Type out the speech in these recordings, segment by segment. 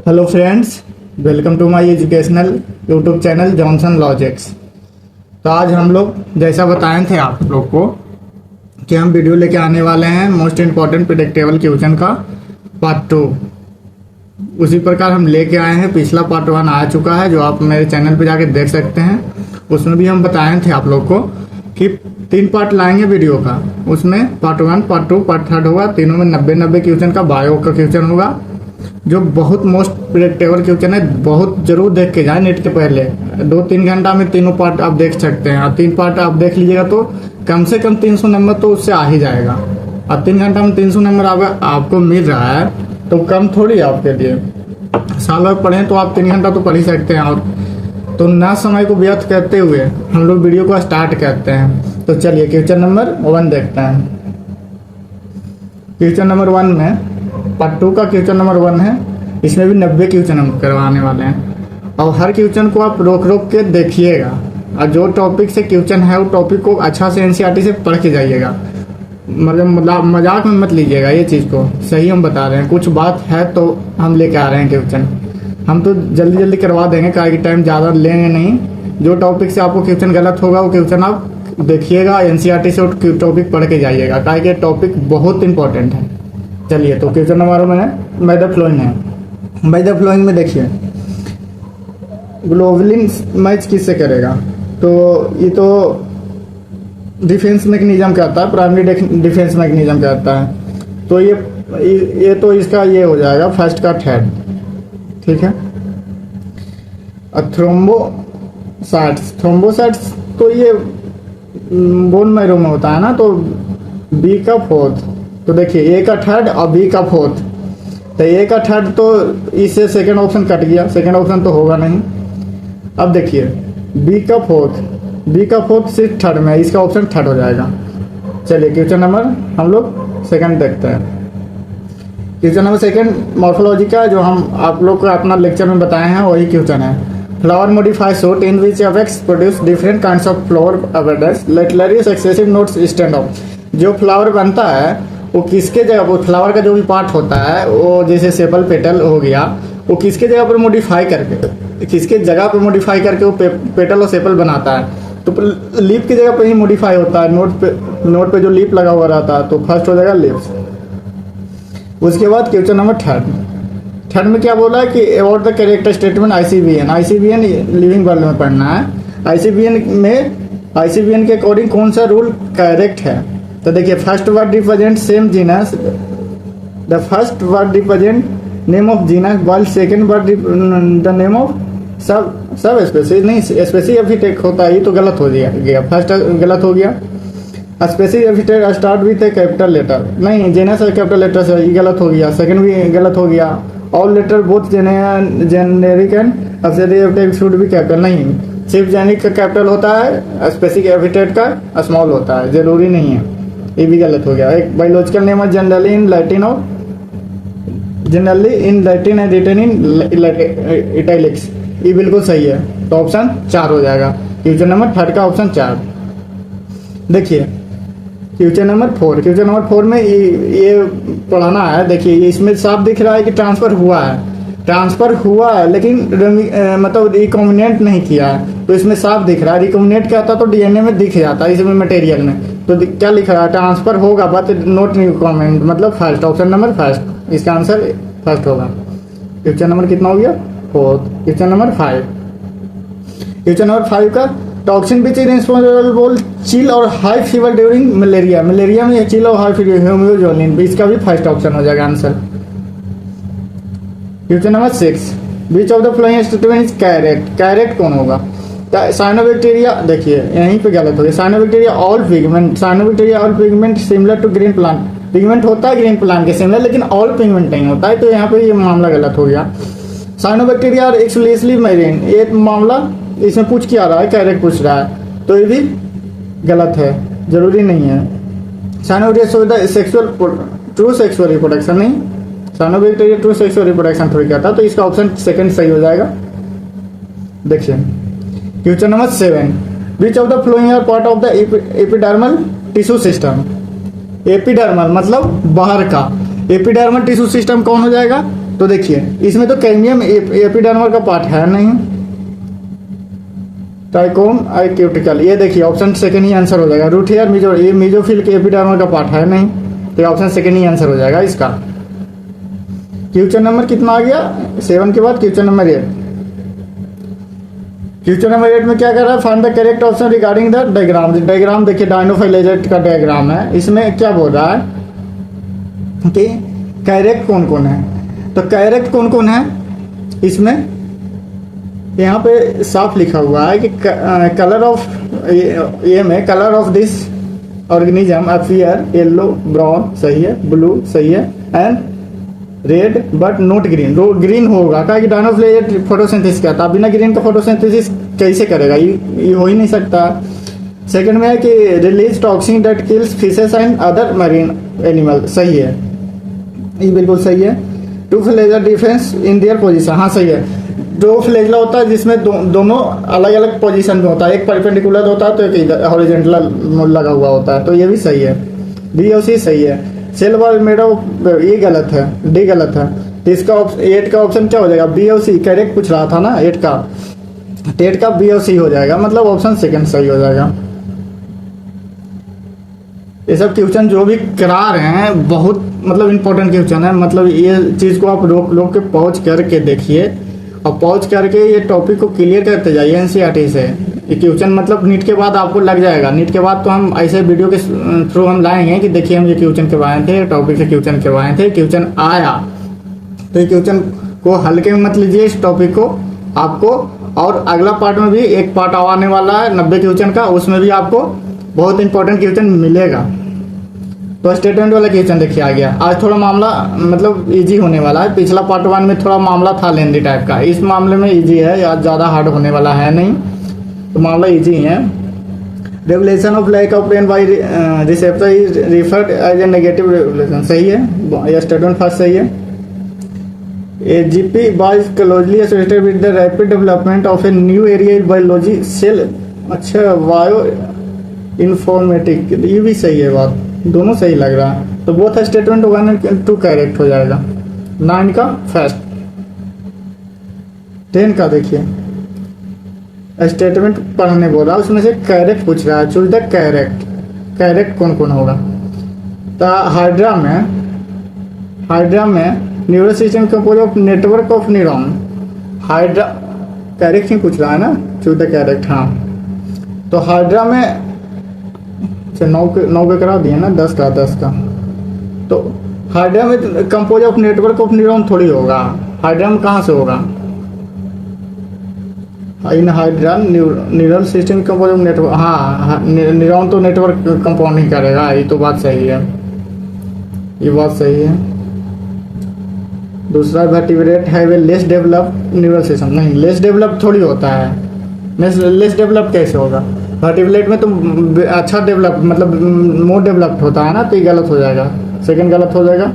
Hello friends, welcome to my educational YouTube channel Johnson Logics. तो आज हम लोग जैसा बताए थे आप लोग को कि हम वीडियो लेके आने वाले हैं मोस्ट इम्पॉर्टेंट प्रेडिक्टेबल क्वेश्चन का पार्ट 2। उसी प्रकार हम लेके आए हैं। पिछला पार्ट 1 आ चुका है जो आप मेरे चैनल पे जाके देख सकते हैं। उसमें भी हम बताए थे आप लोग को कि 3 पार्ट लाएंगे वीडियो का। उसमें पार्ट 1, पार्ट 2, पार्ट 3 होगा। तीनों में 90 क्वेश्चन का बायो का क्वेश्चन होगा जो बहुत मोस्ट प्रेडिक्टेबल क्वेश्चन है। बहुत जरूर देख के जाए नेट के पहले 2-3 घंटा में तीनों पार्ट आप देख सकते हैं। और 3 पार्ट आप देख लीजिएगा तो कम से कम 300 नंबर तो उससे आ ही जाएगा। और 3 घंटा में 300 नंबर आपको मिल रहा है तो कम थोड़ी है आपके लिए। साल भर पढ़ें तो आप 3 घंटा तो पढ़ ही सकते हैं। और तो ना समय को व्यर्थ करते हुए हम लोग वीडियो को स्टार्ट करते हैं। तो चलिए क्वेश्चन नंबर 1 देखते हैं। क्वेश्चन नंबर 1 में पार्ट 2 का क्वेश्चन नंबर 1 है। इसमें भी 90 क्वेश्चन हम करवाने वाले हैं। और हर क्वेश्चन को आप रोक रोक के देखिएगा और जो टॉपिक से क्वेश्चन है वो टॉपिक को अच्छा से एनसीईआरटी से पढ़ के जाइएगा। मतलब मजाक में मत लीजिएगा ये चीज़ को। सही हम बता रहे हैं। कुछ बात है तो हम लेके आ रहे हैं क्वेश्चन। हम तो जल्दी जल्दी करवा देंगे, कारण टाइम ज़्यादा लेंगे नहीं। जो टॉपिक से आपको क्वेश्चन गलत होगा वो क्वेश्चन आप देखिएगा, एनसीईआरटी से टॉपिक पढ़ के जाइएगा, कारण कि टॉपिक बहुत इंपॉर्टेंट है। चलिए तो क्वेश्चन नंबर में बाय द फ्लोइंग है। बाय द फ्लोइंग में देखिए ग्लोबलिन मैच किससे करेगा। तो ये तो डिफेंस मैकेनिज्म कहता है, प्राइमरी डिफेंस मैकेनिज्म कहता है। तो ये तो इसका ये हो जाएगा फर्स्ट का थर्ड, ठीक है। और थ्रोम्बोसाइट्स तो ये बोन मैरो में होता है ना। तो बी का फोर्थ, तो देखिए ए का थर्ड और बी का फोर्थ। तो ए का थर्ड तो इससे सेकंड ऑप्शन कट गया, सेकंड ऑप्शन तो होगा नहीं। अब देखिए बी का फोर्थ सिर्फ थर्ड में, इसका ऑप्शन थर्ड हो जाएगा। चलिए क्वेश्चन नंबर हम लोग सेकंड देखते हैं। क्वेश्चन नंबर सेकंड मॉर्फोलॉजी का जो हम आप लोग को अपना लेक्चर में बताए हैं वही क्वेश्चन है। Flower modify shoot in which effects produce different kinds of flower abundance laterally successive nodes stand off. जो फ्लावर बनता है वो किसके जगह, वो फ्लावर का जो भी पार्ट होता है वो जैसे सेपल पेटल हो गया, वो किसके जगह पर मॉडिफाई करके, किसके जगह पर मॉडिफाई करके वो पेटल और सेपल बनाता है। तो लीफ की जगह पर ही मॉडिफाई होता है। नोट पे जो लीफ लगा हुआ रहता है तो फर्स्ट हो जाएगा लीफ। उसके बाद क्वेश्चन नंबर थर्ड में क्या बोला है कि about the character statement ICBN living world में पढ़ना है। आईसीबीएन के अकॉर्डिंग कौन सा रूल करेक्ट है। तो देखिए first word represent same genus, the first word represent name of genus while second word the name of सब स्पेसीज। नहीं, स्पेसी एपिथेट होता है, ये तो गलत हो गया। फर्स्ट गलत हो गया। Species epithet start with a capital letter, नहीं जेनस कैपिटल लेटर से, ये गलत हो गया। सेकंड भी गलत हो गया। All letter both generic and epithet should be capital, नहीं सिर्फ जेनेरिक का कैपिटल होता है, स्पेसिफिक एपिथेट का स्मॉल होता है, जरूरी नहीं है। ये भी गलत हो गया। एक बायोलॉजिकल नेम है generally in Latin and written in italics, ये बिल्कुल सही है। तो ऑप्शन 4 हो जाएगा। क्वेश्चन नंबर 3 का ऑप्शन 4। देखिए क्वेश्चन नंबर 4 में ये पढ़ाना है। देखिए इसमें साफ दिख रहा है कि ट्रांसफर हुआ है लेकिन मतलब रिकॉम्बिनेंट नहीं किया है। तो इसमें साफ दिख रहा है। रिकॉम्बिनेंट क्या था तो डीएनए में दिख जाता है, इसमें मटेरियल में। तो क्या लिखा है, ट्रांसफर होगा बट नॉट रिकॉम्बिनेंट, मतलब फर्स्ट, ऑप्शन नंबर फर्स्ट। इसका आंसर फर्स्ट होगा। क्वेश्चन नंबर कितना हो गया, 4। क्वेश्चन नंबर 5 का toxin which is responsible chill और हाई फीवर ड्यूरिंग मलेरिया में चिल और हाई फीवर ह्यूमियोजोलिन, इसका भी फर्स्ट ऑप्शन हो जाएगा answer. Question number 6 which of the following statement is correct कौन होगा। साइनोबैक्टीरिया, देखिए यहीं पे गलत हो गया। Cyanobacteria all pigment similar to green plant, pigment होता है ग्रीन प्लांट के सिमिलर लेकिन ऑल पिगमेंट नहीं होता है। तो यहाँ पे ये मामला गलत हो गया। साइनोबैक्टीरिया और एक्सक्लूसिवली मैरीन, ये मामला इसमें पूछ के आ रहा है, करेक्ट पूछ रहा है, तो ये भी गलत है, जरूरी नहीं है। साइनोबैक्टीरिया ट्रू सेक्सुअल रिप्रोडक्शन, नहीं साइनोबैक्टीरिया ट्रू सेक्सुअल रिप्रोडक्शन थोड़ी करता, तो इसका ऑप्शन सेकंड सही हो जाएगा। देखिए question number 7 which of the following are part of the epidermal tissue system. Epidermal मतलब बाहर का, एपिडर्मल टिश्यू सिस्टम कौन हो जाएगा, तो देखिए इसमें तो कैडमियम एपिडर्मल का पार्ट है नहीं। ट्राइकोम आइक्यूटिकल, ये देखिए ऑप्शन सेकंड ही आंसर हो जाएगा। रूट हेयर मीजो, ये मीजोफिल के एपिडर्मल का पार्ट है नहीं, तो ऑप्शन सेकंड ही आंसर हो जाएगा इसका। क्वेश्चन नंबर कितना आ गया 7 के बाद क्वेश्चन नंबर 8। क्वेश्चन नंबर 8 में क्या कर रहा है, find the correct option regarding the diagram. Diagram देखिए डायनोफाइलेजेट का डायग्राम है, इसमें क्या बोल रहा है कि कैरेक्ट कौन कौन है। तो कैरेक्ट कौन कौन है इसमें, यहाँ पे साफ लिखा हुआ है कि कलर ऑफ, ये में colour of this organism appear yellow brown सही है, ब्लू सही है, and red but not green. Green होगा क्या कि डायनोफाइलेजेट फोटोसिंथेसिस करता है, बिना ग्रीन का फोटोसिंथेसिस कैसे करेगा, ये हो ही नहीं सकता। सेकंड में है कि release toxin that kills fishes and other marine animal, सही है, ये बिल्कुल सही है। Two flagella defence in their position, हाँ सही है। दो फ्लैजला होता है जिसमें दोनों अलग अलग पोजीशन में होता है, एक परपेंडिकुलर होता है तो एक हॉरिजॉन्टल लगा हुआ होता है, तो ये भी सही है, डी और सी सही है। सेल वॉल मेड ऑफ, ये गलत है, डी गलत है। तो इसका 8 का ऑप्शन क्या हो जाएगा, बी और सी। करेक्ट पूछ रहा था ना 8 का बी और सी हो जाएगा, मतलब ऑप्शन सेकंड सही हो जाएगा। ये सब क्वेश्चन जो भी करा रहे हैं बहुत मतलब इंपॉर्टेंट क्वेश्चन है, मतलब ये चीज़ को आप रोक के पॉज करके देखिए और पॉज करके ये टॉपिक को क्लियर करते जाइए एनसीईआरटी से। ये क्वेश्चन मतलब नीट के बाद आपको लग जाएगा। नीट के बाद तो हम ऐसे वीडियो के थ्रू हम लाएंगे कि देखिए हम ये क्वेश्चन करवाए थे, टॉपिक से क्वेश्चन करवाए थे, क्वेश्चन आया तो ये क्वेश्चन को हल्के में मत लीजिए इस टॉपिक को आपको। और अगला पार्ट में भी एक पार्ट आने वाला है 90 क्वेश्चन का, उसमें भी आपको बहुत इंपॉर्टेंट क्वेश्चन मिलेगा। तो स्टेटमेंट वाला क्वेश्चन देखिए आ गया। आज थोड़ा मामला मतलब इजी होने वाला है, पिछला पार्ट 1 में थोड़ा मामला था लेंदी टाइप का, इस मामले में इजी है, आज ज़्यादा हार्ड होने वाला है नहीं, तो मामला इजी है। Regulation of lack of rain by receptor is referred as a negative regulation, सही है, यह स्टेटमेंट फर्स्ट सही है। AGP was closely associated with the rapid development of a new area in biology cell, अच्छा bio informatic, ये भी सही है, बात दोनों सही लग रहा है। तो बोथ स्टेटमेंट 1 और 2 करेक्ट हो जाएगा। 9 का फर्स्ट। 10 का देखिए स्टेटमेंट पढ़ने बोल रहा है, उसमें से करेक्ट पूछ रहा है, चूज द करेक्ट। करेक्ट कौन कौन होगा, तो हाइड्रा में neural system compose of network of neuron. Hydra correct ही पूछ रहा है ना, चूज द करेक्ट। हाँ तो हाइड्रा में 9 के करा दिए ना, 10 का। तो हाइड्रा में compose of network of neuron थोड़ी होगा, हाइड्रा में कहाँ से होगा, in hydra neural system compose of network, हाँ न्यूरॉन तो नेटवर्क कंपाउंड ही करेगा, ये तो बात सही है, ये बात सही है। दूसरा vertebrate have a less developed neural system, नहीं लेस डेवलप थोड़ी होता है, लेस डेवलप कैसे होगा, वर्टिब्रेट में तो अच्छा डेवलप मतलब मोर डेवलप्ड होता है ना, तो ये गलत हो जाएगा, सेकंड गलत हो जाएगा।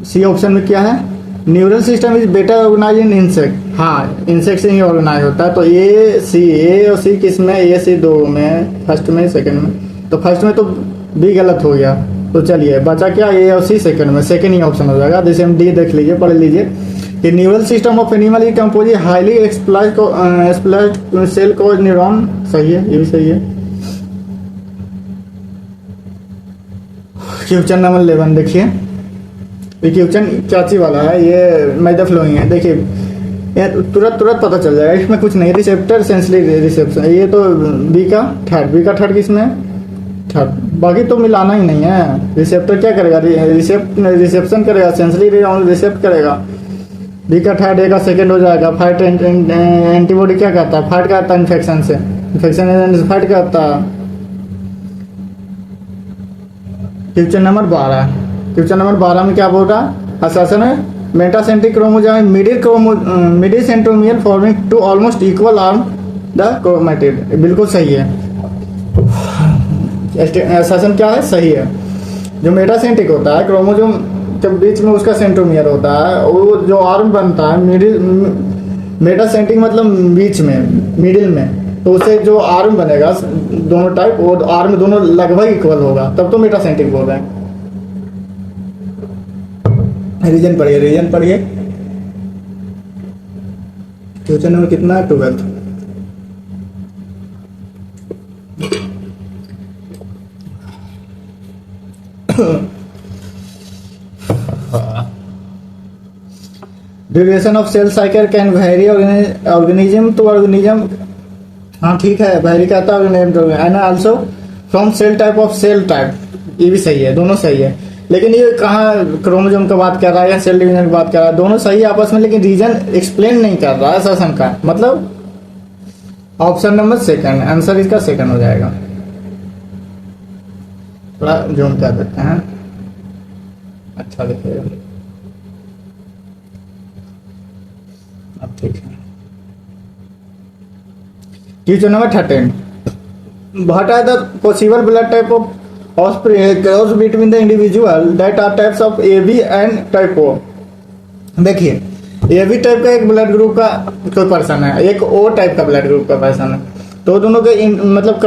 सी ऑप्शन में क्या है, neural system is better organise in insect, हाँ इंसेक्ट से ही ऑर्गेनाइज होता है। तो ए और सी किस में, ए सी 2 में, फर्स्ट में सेकंड में, तो फर्स्ट में तो बी गलत हो गया, तो चलिए बचा क्या, ए और सी सेकंड में, सेकंड ही ऑप्शन हो जाएगा। जैसे हम डी देख लीजिए, पढ़ लीजिए कि neural system of animal is compose highly specialised cell कोज न्यूरॉन, सही है, ये भी सही है। क्वेश्चन नंबर 11 देखिए, ये क्वेश्चन चाची वाला है, ये मैदा फ्लोइंग है, देखिए ये तुरंत पता चल जाएगा, इसमें कुछ नहीं, रिसेप्टर सेंसरी रिसेप्शन, ये तो बी का थर्ड किसमें, थर्ड, बाकी तो मिलाना ही नहीं है। रिसेप्टर क्या करेगा, रिसेप्शन करेगा, सेंसरी रिसेप्ट करेगा, बी का थर्ड, ए का सेकंड हो जाएगा। फाइट एंटीबॉडी क्या करता है, फाइट करता है इन्फेक्शन से, इन्फेक्शन से फाइट करता है। क्वेश्चन नंबर 12 में क्या बोल रहा है, असेसन में metacentric chromosome middle centromere forming two almost equal arm the chromatid, बिल्कुल सही है। असेसन क्या है, सही है। जो मेटासेंट्रिक होता है क्रोमोसोम के बीच में उसका सेंट्रोमियर होता है, वो जो आर्म बनता है मिडिल, मेटासेंट्रिक मतलब बीच में मिडिल में, तो उसे जो आर्म बनेगा दोनों टाइप, वो आर्म दोनों लगभग इक्वल होगा, तब तो मेटासेंट्रिक बोल रहे हैं। रीजन पढ़िए, रीजन पढ़िए। क्वेश्चन नंबर कितना है? 12th। Duration of cell cycle can vary organism to organism. हाँ ठीक है, वेरी कहता है organism to and also from cell type of cell type. ये भी सही है, दोनों सही है। लेकिन ये कहाँ क्रोमोसोम का बात कर रहा है या सेल डिवीजन की बात कर रहा है? दोनों सही है आपस में, लेकिन रीजन एक्सप्लेन नहीं कर रहा है सेशन का। मतलब ऑप्शन नंबर सेकंड, आंसर इसका सेकंड हो जाएगा। थोड़ा जूम कर देते हैं, अच्छा दिखेगा। अब ठीक है। Question number 13, what are the possible blood type of offspring cross between the individual that are types of AB and type O। देखिए, AB टाइप का एक ब्लड ग्रुप का कोई पर्सन है, एक O टाइप का ब्लड ग्रुप का person है, तो दोनों के मतलब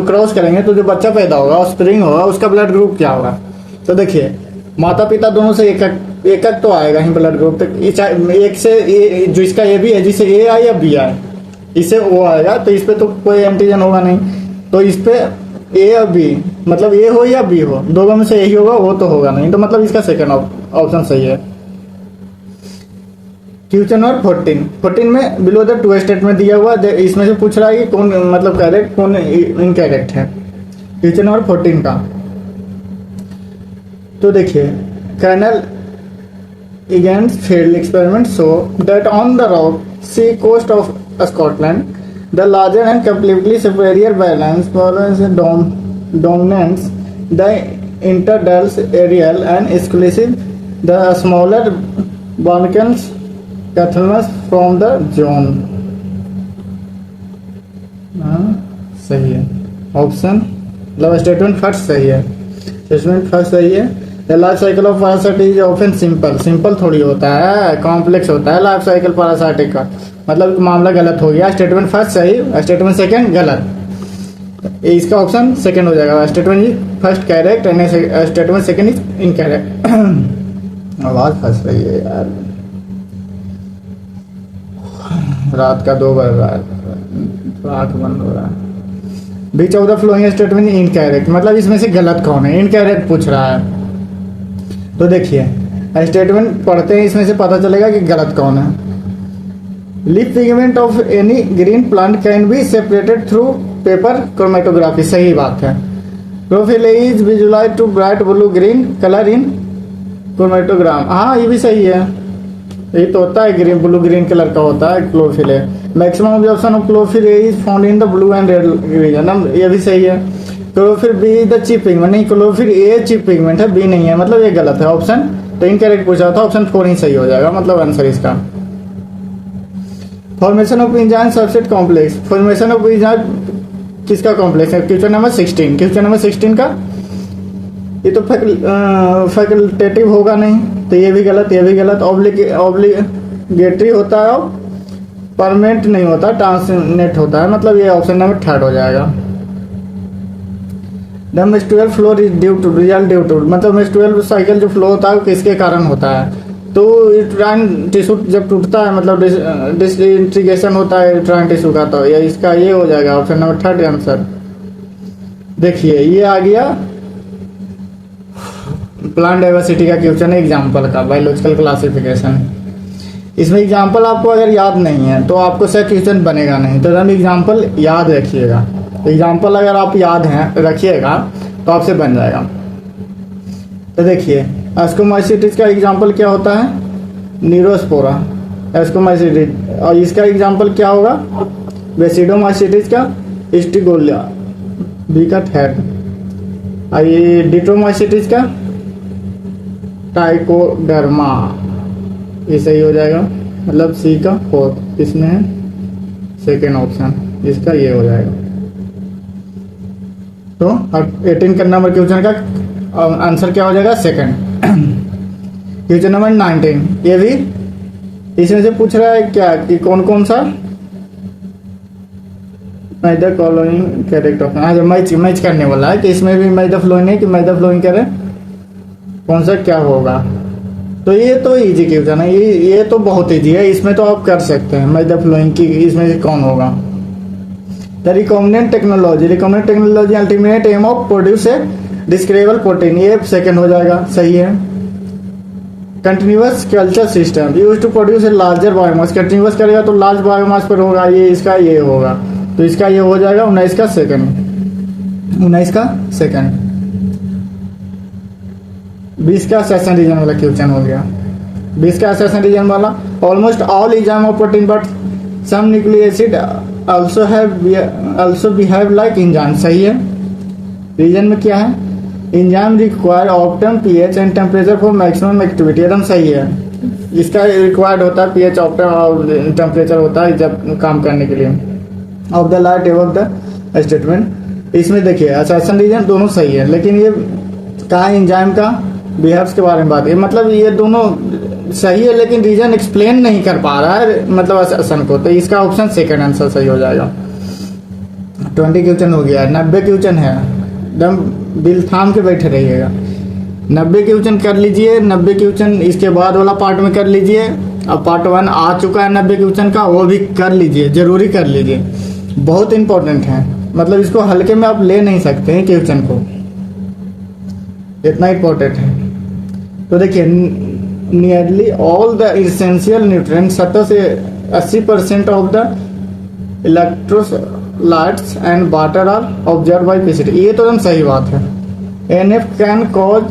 क्रॉस करेंगे तो जो बच्चा पैदा होगा, ऑफस्प्रिंग होगा, उसका ब्लड ग्रुप क्या होगा? तो देखिए, माता पिता दोनों से एक तो आएगा ही ब्लड ग्रुप तक। एक से जो इसका AB है, जिसे A आए या B आए, इसे O आएगा, तो इस पे तो कोई एंटीजन होगा नहीं, तो इस पे ए या बी, मतलब ए हो या बी हो, दोनों में से यही होगा, वो तो होगा नहीं, तो मतलब इसका सेकंड ऑप्शन सही है। क्वेश्चन नंबर 14 में बिलो द टू स्टेटमेंट दिया हुआ, इसमें से पूछ रहा है कि कौन मतलब करेक्ट, कौन इनकरेक्ट है। क्वेश्चन नंबर 14 का तो देखिए, colonel Egan's field experiment show that on the rock sea coast of Scotland, the larger and completely superior balance follows dominance the interdals aerial and exclusive the smaller Barnacles Cathamas from the zone। सही है option, मतलब statement first सही है, statement first सही है। The life cycle of parasite is often simple थोड़ी होता है, कॉम्प्लेक्स होता है लाइफ साइकिल पैरासाइटिक का। मतलब मामला गलत हो गया, स्टेटमेंट फर्स्ट सही, स्टेटमेंट सेकंड गलत। इसका ऑप्शन सेकंड हो जाएगा। Statement is first correct and statement second is incorrect. आवाज फंस रही है यार, रात का 2 बज रहा है, आंख बंद हो रहा है। Which of the following statement incorrect, मतलब इसमें से गलत कौन है, इनकरेक्ट पूछ रहा है। तो देखिए, स्टेटमेंट पढ़ते हैं, इसमें से पता चलेगा कि गलत कौन है। Leaf pigment of any green plant can be separated through paper chromatography, सही बात है। Chlorophyll is visualised to bright blue green colour in chromatogram, हाँ ये भी सही है, ये तो होता है ग्रीन ब्लू ग्रीन कलर का होता है क्लोरोफिल है। Maximum observation of chlorophyll is found in the blue and red region, ये भी सही है। Chlorophyll be the chief pigment, नहीं क्लोरोफिल ए चीफ पिगमेंट है, बी नहीं है, मतलब ये गलत है ऑप्शन, तो इनकरेक्ट पूछा था, ऑप्शन 4 ही सही हो जाएगा, मतलब आंसर इसका। Formation of enzyme subset complex, formation of enzyme किसका कॉम्प्लेक्स है? क्वेश्चन नंबर 16, क्वेश्चन नंबर 16 का ये तो फैकल्टेटिव होगा नहीं, तो ये भी गलत, ये भी गलत। ऑब्लिगेटरी होता है, परमानेंट नहीं होता, ट्रांसनेट होता है, मतलब ये ऑप्शन नंबर 3 हो जाएगा। The menstrual flow is due to, मतलब मेस्ट्रुअल साइकिल जो फ्लो होता है वो किसके कारण होता है? तो यूट्राइन टिश्यू जब टूटता है, मतलब डिसइंटीग्रेशन होता है यूट्राइन टिश्यू का, तो ये इसका ये हो जाएगा ऑप्शन नंबर 3 आंसर। देखिए ये आ गया प्लांट डाइवर्सिटी का क्वेश्चन है, एग्जाम्पल का, बायोलॉजिकल क्लासिफिकेशन। इसमें एग्जाम्पल आपको अगर याद नहीं है तो आपको से क्वेश्चन बनेगा नहीं, तो हम एग्जाम्पल याद रखिएगा। एग्जाम्पल अगर आप याद हैं रखिएगा तो आपसे बन जाएगा। तो देखिए, एस्कोमाइसिटिस का एग्जाम्पल क्या होता है? न्यूरोस्पोरा एस्कोमाइसिटिस, और इसका एग्जाम्पल क्या होगा? बेसिडोमाइसिटिस का स्टिगोलिया, बी का 3rd। ये डिट्रोमाइसिटिस का टाइकोडर्मा, ये सही हो जाएगा, मतलब सी का 4th, इसमें है सेकेंड ऑप्शन, इसका ये हो जाएगा। तो 18 का नंबर क्वेश्चन का आंसर क्या हो जाएगा? सेकंड। क्वेश्चन नंबर 19, ये भी इसमें से पूछ रहा है क्या कि कौन कौन सा मैदा फॉलोइंग करेक्ट ऑप्शन, हाँ मैच करने वाला है कि इसमें भी मैदा फ्लोइंग है कि मैदा फ्लोइंग करे, कौन सा क्या होगा? तो ये तो इजी क्वेश्चन है, ये तो बहुत इजी है, इसमें तो आप कर सकते हैं। मैं द फ्लोइंग की इसमें से कौन होगा? The recombinant technology ultimate aim of produce a desirable protein, ये सेकंड हो जाएगा, सही है। Continuous culture system use to produce a larger biomass, continuous करेगा तो लार्ज बायोमास पर होगा, ये होगा, तो इसका ये हो जाएगा 19 का सेकंड। 20 का सेशन रीजन वाला क्वेश्चन हो गया। 20 का सेशन रीजन वाला, almost all enzyme of protein but some nucleic acid also behave like enzyme, सही है। रीजन में क्या है? Enzyme require optimum pH and temperature for maximum activity, एकदम सही है। इसका रिक्वायर्ड होता है पीएच ऑप्टिमम और टेम्परेचर होता है जब काम करने के लिए। Of the light above the statement, इसमें देखिए असर्शन रीजन दोनों सही है, लेकिन ये कहा एंजाइम का बिहेव्स के बारे में बात है, मतलब ये दोनों सही है लेकिन रीजन एक्सप्लेन नहीं कर पा रहा है, मतलब असर्शन को, तो इसका ऑप्शन सेकंड आंसर सही हो जाएगा। 20 क्वेश्चन हो गया। 90 क्वेश्चन है, एकदम दिल थाम के बैठे रहिएगा। 90 क्वेश्चन कर लीजिए, 90 क्वेश्चन इसके बाद वाला पार्ट में कर लीजिए। अब पार्ट 1 आ चुका है 90 क्वेश्चन का, वो भी कर लीजिए, जरूरी कर लीजिए, बहुत इंपॉर्टेंट है, मतलब इसको हल्के में आप ले नहीं सकते हैं क्वेश्चन को, इतना इंपॉर्टेंट है। तो देखिए nearly all the essential nutrients 70 से 80% of the electrolytes and water are observe by PCT, ये तो एकदम सही बात है। एनएफ कैन कॉज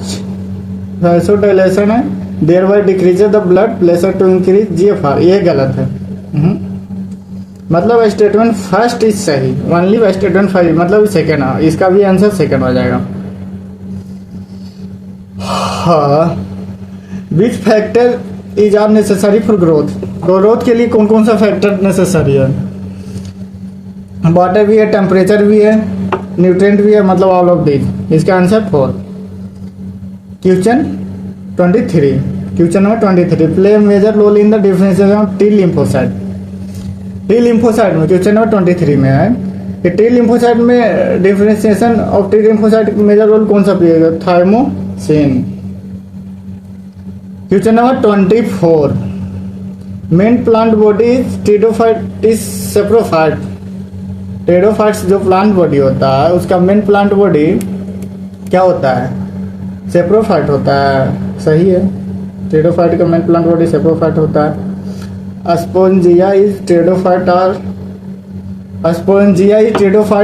वैसोडाइलेशन है, thereby decrease the blood pressure to increase GFR, ये गलत है। मतलब स्टेटमेंट फर्स्ट इज सही, ओनली स्टेटमेंट फर्स्ट, मतलब सेकंड, इसका भी आंसर सेकंड हो जाएगा। हाँ, which factor is are necessary for growth, growth के लिए कौन कौन सा फैक्टर नेसेसरी है? वाटर भी है, टेम्परेचर भी है, न्यूट्रिएंट भी है, मतलब ऑल ऑफ दिस, इसका answer 4। Question 23, question number 23, play major role in the differentiation of T lymphocyte. T lymphocyte में क्वेश्चन नंबर 23 में है कि टी लिम्फोसाइट में differentiation of T lymphocyte major role कौन सा प्ले करेगा? Thymosin. Question number 24, main plant body is pteridophyte is saprophyte, pteridophytes जो plant body होता है उसका मेन प्लांट बॉडी क्या होता है? सेप्रोफाइट होता है, सही है। टेडोफाइट का मेन प्लांट बॉडी सेप्रोफाइट होता है। Sporangia is pteridophyte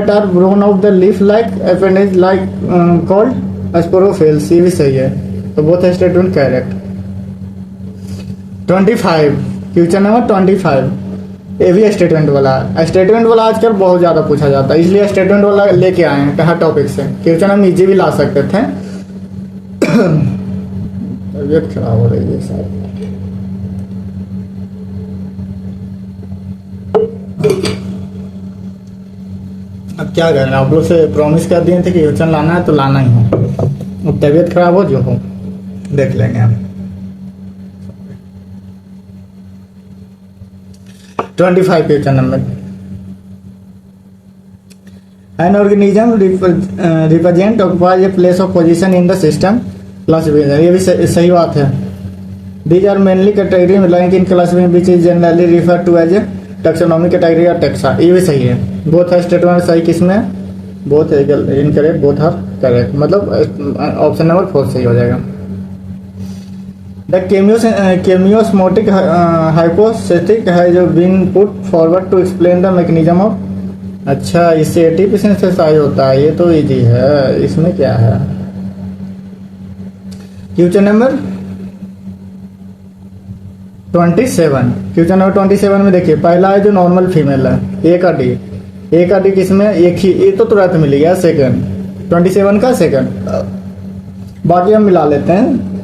are borne of the leaf like appendage like called sporophylls, ये भी सही है, तो बोथ स्टेटमेंट करेक्ट। 25, क्वेश्चन नंबर 25, ये भी स्टेटमेंट वाला है। स्टेटमेंट वाला आजकल बहुत ज्यादा पूछा जाता है, इसलिए स्टेटमेंट वाला लेके आए हैं हर टॉपिक से। क्वेश्चन हम इजी भी ला सकते थे। तबीयत खराब हो रही है साहब। अब क्या करें, आप लोग से प्रॉमिस कर दिए थे कि क्वेश्चन लाना है तो लाना ही हो, अब तबीयत खराब हो जो हो देख लेंगे हम। 25 question number, an organism represent occupies a place of position in the system classification, ये भी सही बात है। दीज आर मेनली कैटेगरी में like in classification which is generally refer to as a taxonomy category या टेक्सा, ये भी सही है। बोथ है स्टेटमेंट सही, किसमें? Both incorrect, both are correct, मतलब ऑप्शन नंबर 4 सही हो जाएगा। द केमियोस्मोटिक हाइपोथेसिस है जो been put forward to explain the mechanism of, अच्छा इससे 80% एक्सरसाइज होता है, ये तो इजी है, इसमें क्या है? क्वेश्चन नंबर 27, क्वेश्चन नंबर 27 में देखिए पहला है जो नॉर्मल फीमेल है, ए का डी किसमें? एक ही, ये तो तुरंत मिल गया सेकंड, 27 का सेकंड, बाकी हम मिला लेते हैं।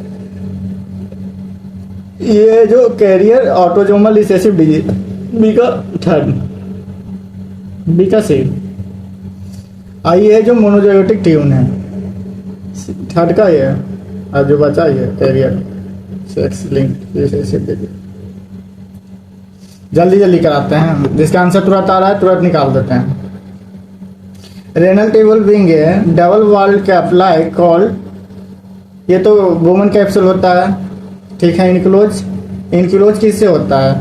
ये जो carrier autosomal recessive disease, B का थर्ड, बी का सी। आई है जो मोनोजाइगोटिक ट्यून है, थर्ड का ये, और जो बचा ये carrier sex linked recessive disease. जल्दी कराते हैं, जिसका आंसर तुरंत आ रहा है तुरंत निकाल देते हैं। रेनल टेबल बिंग है डबल वॉल्ड कैप्लाई कॉल्ड, ये तो वुमन कैप्सूल होता है, ठीक है। इनक्लोज, इनक्लोज किससे होता है?